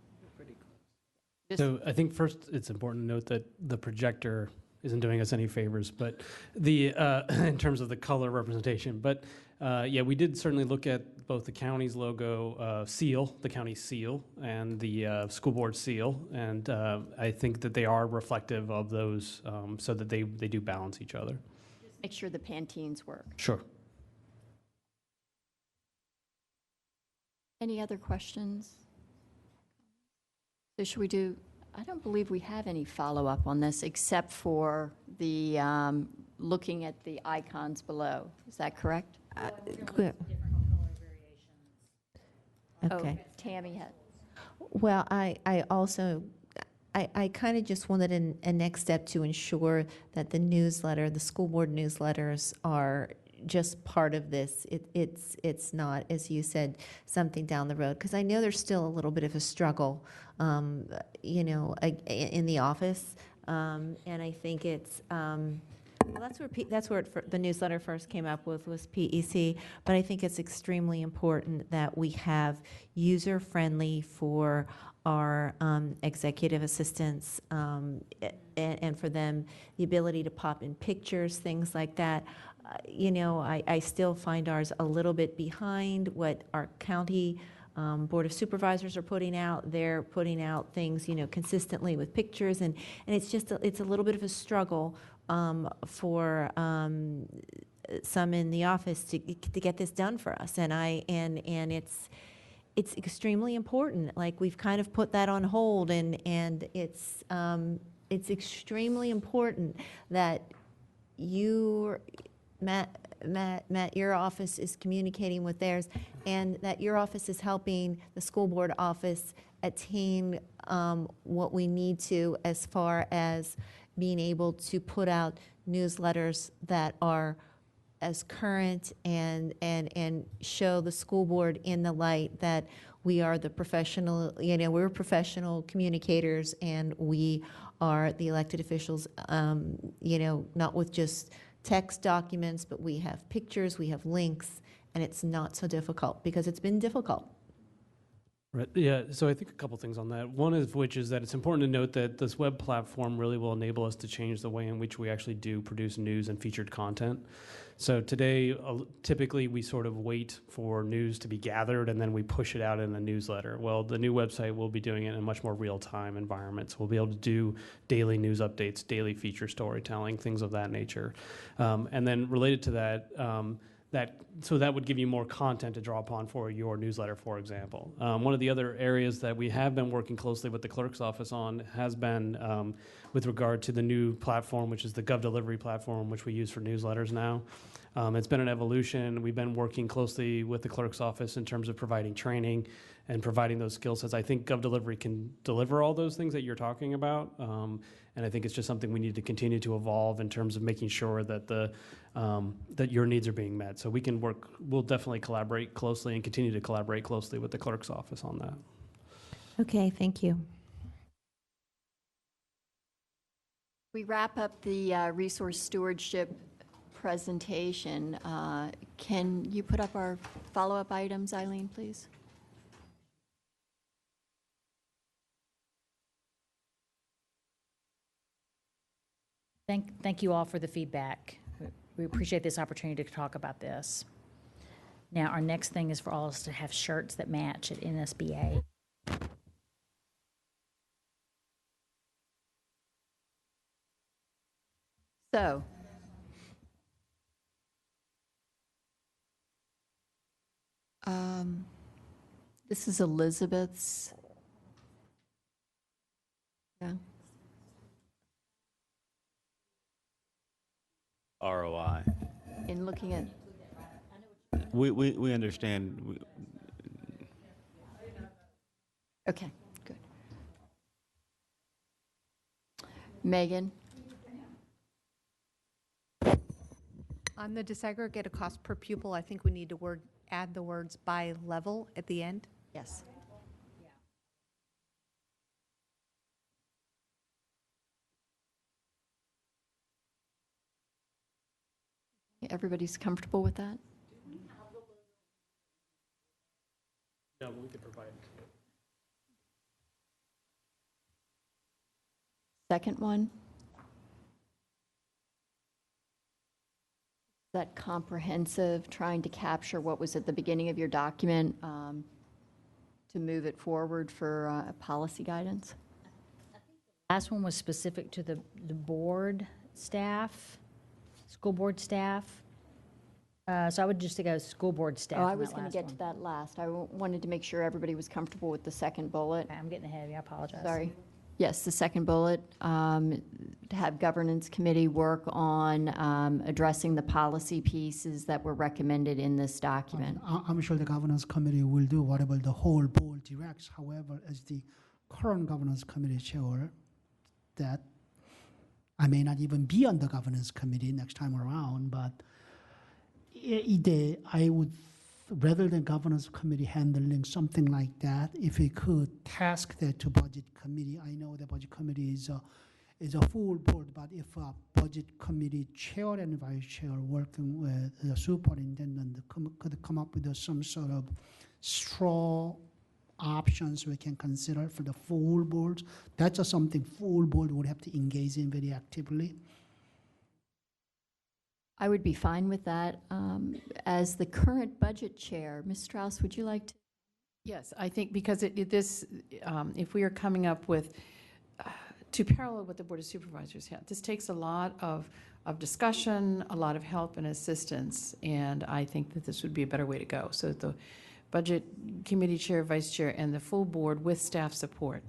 So I think first it's important to note that the projector isn't doing us any favors, but the in terms of the color representation. But Yeah, we did certainly look at both the county's logo seal, the county seal, and the school board seal, and I think that they are reflective of those, so that they do balance each other. Make sure the Pantenes work. Sure. Any other questions? So should we do, I don't believe we have any follow-up on this except for the looking at the icons below. Is that correct? Good. Okay. Oh, Tammy had. Well, I also, I kind of just wanted a next step to ensure that the newsletter, the school board newsletters are just part of this. It's not, as you said, something down the road. Because I know there's still a little bit of a struggle, you know, in the office. And I think it's, well, that's where the newsletter first came up with, was PEC. But I think it's extremely important that we have user-friendly for our executive assistants, and for them, the ability to pop in pictures, things like that. You know, I still find ours a little bit behind what our county Board of Supervisors are putting out. They're putting out things, you know, consistently with pictures, and it's just it's a little bit of a struggle for some in the office to get this done for us, and it's extremely important. Like, we've kind of put that on hold, and it's extremely important that Matt, your office is communicating with theirs, and that your office is helping the school board office attain what we need to, as far as being able to put out newsletters that are as current and show the school board in the light that we are the professional, you know, we're professional communicators, and we are the elected officials, you know, not with just text documents, but we have pictures, we have links, and it's not so difficult, because it's been difficult. Right. Yeah. So I think a couple things on that. One of which is that it's important to note that this web platform really will enable us to change the way in which we actually do produce news and featured content. So today, typically we sort of wait for news to be gathered and then we push it out in a newsletter. Well, the new website will be doing it in a much more real-time environment. So we'll be able to do daily news updates, daily feature storytelling, things of that nature. And then related to that, so that would give you more content to draw upon for your newsletter, for example. One of the other areas that we have been working closely with the clerk's office on has been with regard to the new platform, which is the GovDelivery platform, which we use for newsletters now. It's been an evolution. We've been working closely with the clerk's office in terms of providing training and providing those skill sets. I think GovDelivery can deliver all those things that you're talking about, and I think it's just something we need to continue to evolve in terms of making sure that that your needs are being met. So we'll definitely collaborate closely and continue to collaborate closely with the clerk's office on that. Okay, thank you. We wrap up the resource stewardship presentation. Can you put up our follow-up items, Eileen, please? Thank you all for the feedback. We appreciate this opportunity to talk about this. Now, our next thing is for all of us to have shirts that match at NSBA. So, this is Elizabeth's. Yeah. ROI. In looking at. We understand. Okay, good. Megan? On the disaggregated cost per pupil, I think we need to add the words by level at the end. Yes. Everybody's comfortable with that? Yeah, we could provide. Second one? that comprehensive, trying to capture what was at the beginning of your document to move it forward for policy guidance? Last one was specific to the board staff, school board staff. So I would just go school board staff. Oh, I on was that going to last get to one. that last. I wanted to make sure everybody was comfortable with the second bullet. Okay, I'm getting ahead of you, I apologize. Sorry. Yes, the second bullet, to have governance committee work on addressing the policy pieces that were recommended in this document. I'm sure the governance committee will do whatever the whole board directs. However, as the current governance committee chair, that I may not even be on the governance committee next time around, but I would, rather than governance committee handling something like that, if we could task that to budget committee. I know the budget committee is a full board, but if a budget committee chair and vice chair working with the superintendent could come up with some sort of straw options we can consider for the full boards, that's just something full board would have to engage in very actively. I would be fine with that. As the current budget chair, Ms. Strauss, would you like to? Yes, I think because if we are coming up with, to parallel what the Board of Supervisors had, this takes a lot of discussion, a lot of help and assistance, and I think that this would be a better way to go. So the Budget Committee Chair, Vice Chair, and the full board with staff support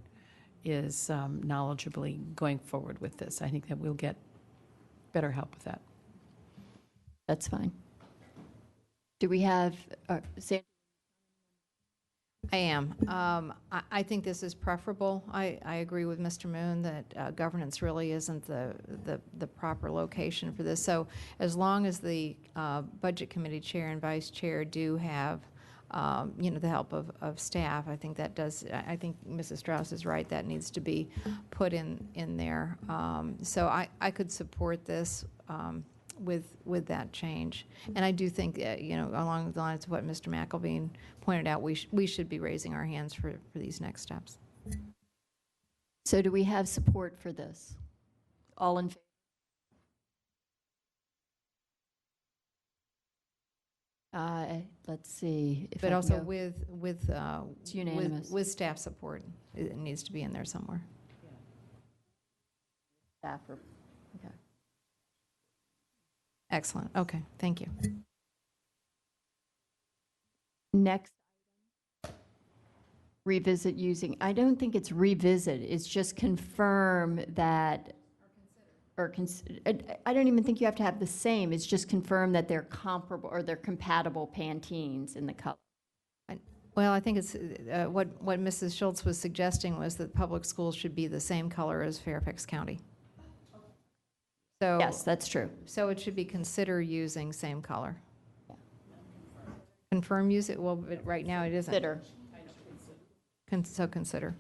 is knowledgeably going forward with this. I think that we'll get better help with that. That's fine. Do we have, Sandy? I am. I think this is preferable. I agree with Mr. Moon that governance really isn't the proper location for this. So as long as the Budget Committee Chair and Vice Chair do have the help of staff, I think that does, I think Mrs. Strauss is right, that needs to be put in there. So I could support this with that change. And I do think, along the lines of what Mr. McElveen pointed out, we should be raising our hands for these next steps. So do we have support for this? All in favor? Let's see. If But I also can go. It's unanimous. with staff support, it needs to be in there somewhere. Staff or, okay. Excellent. Okay, thank you. Next, revisit using, I don't think it's revisit, it's just confirm that, I don't even think you have to have the same, it's just confirm that they're comparable, or they're compatible Pantenes in the color. Well, I think it's, what Mrs. Schultz was suggesting was that public schools should be the same color as Fairfax County. So, Yes, that's true. so it should be consider using same color. Confirm use it, well, but right now it isn't. Consider. So consider.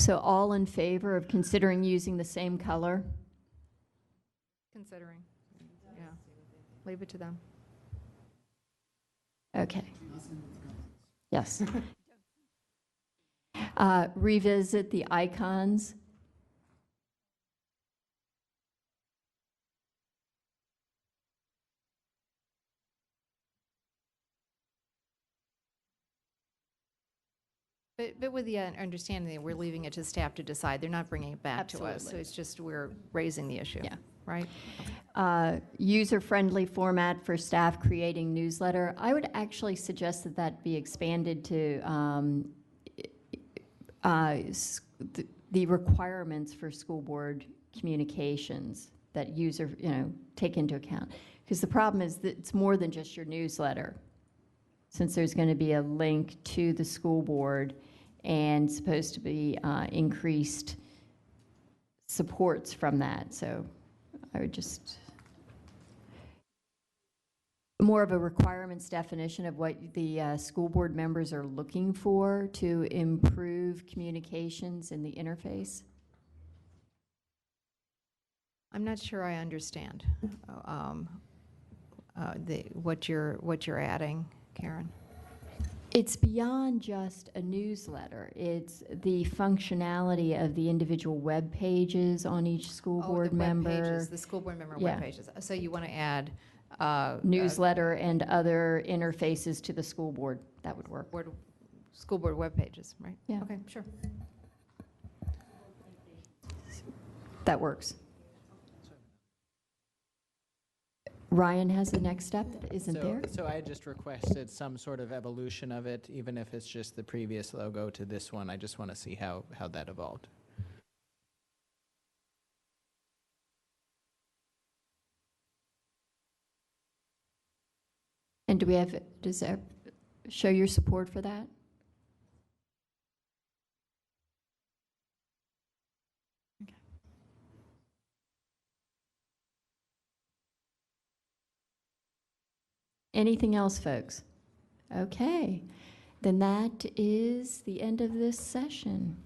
So all in favor of considering using the same color? Considering, yeah. Leave it to them. Okay. Yes. Revisit the icons. But with the understanding that we're leaving it to staff to decide, they're not bringing it back to us. So Absolutely. it's just we're raising the issue. Yeah. Right? User-friendly format for staff creating newsletter. I would actually suggest that that be expanded to the requirements for school board communications that user, take into account. Because the problem is that it's more than just your newsletter. Since there's going to be a link to the school board and supposed to be increased supports from that. So I would just, more of a requirements definition of what the school board members are looking for to improve communications in the interface. I'm not sure I understand what you're adding, Karen. It's beyond just a newsletter. It's the functionality of the individual web pages on each school board the web member. pages, the school board member Yeah. web pages. So you want to add Newsletter and other interfaces to the school board. That would work. school board web pages, right? Yeah. Okay, sure. That works. Ryan has the next step that isn't there. So I just requested some sort of evolution of it, even if it's just the previous logo to this one. I just want to see how that evolved. And do we have, does that show your support for that? Okay. Anything else, folks? Okay, then that is the end of this session.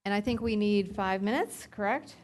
And I think we need 5 minutes, correct?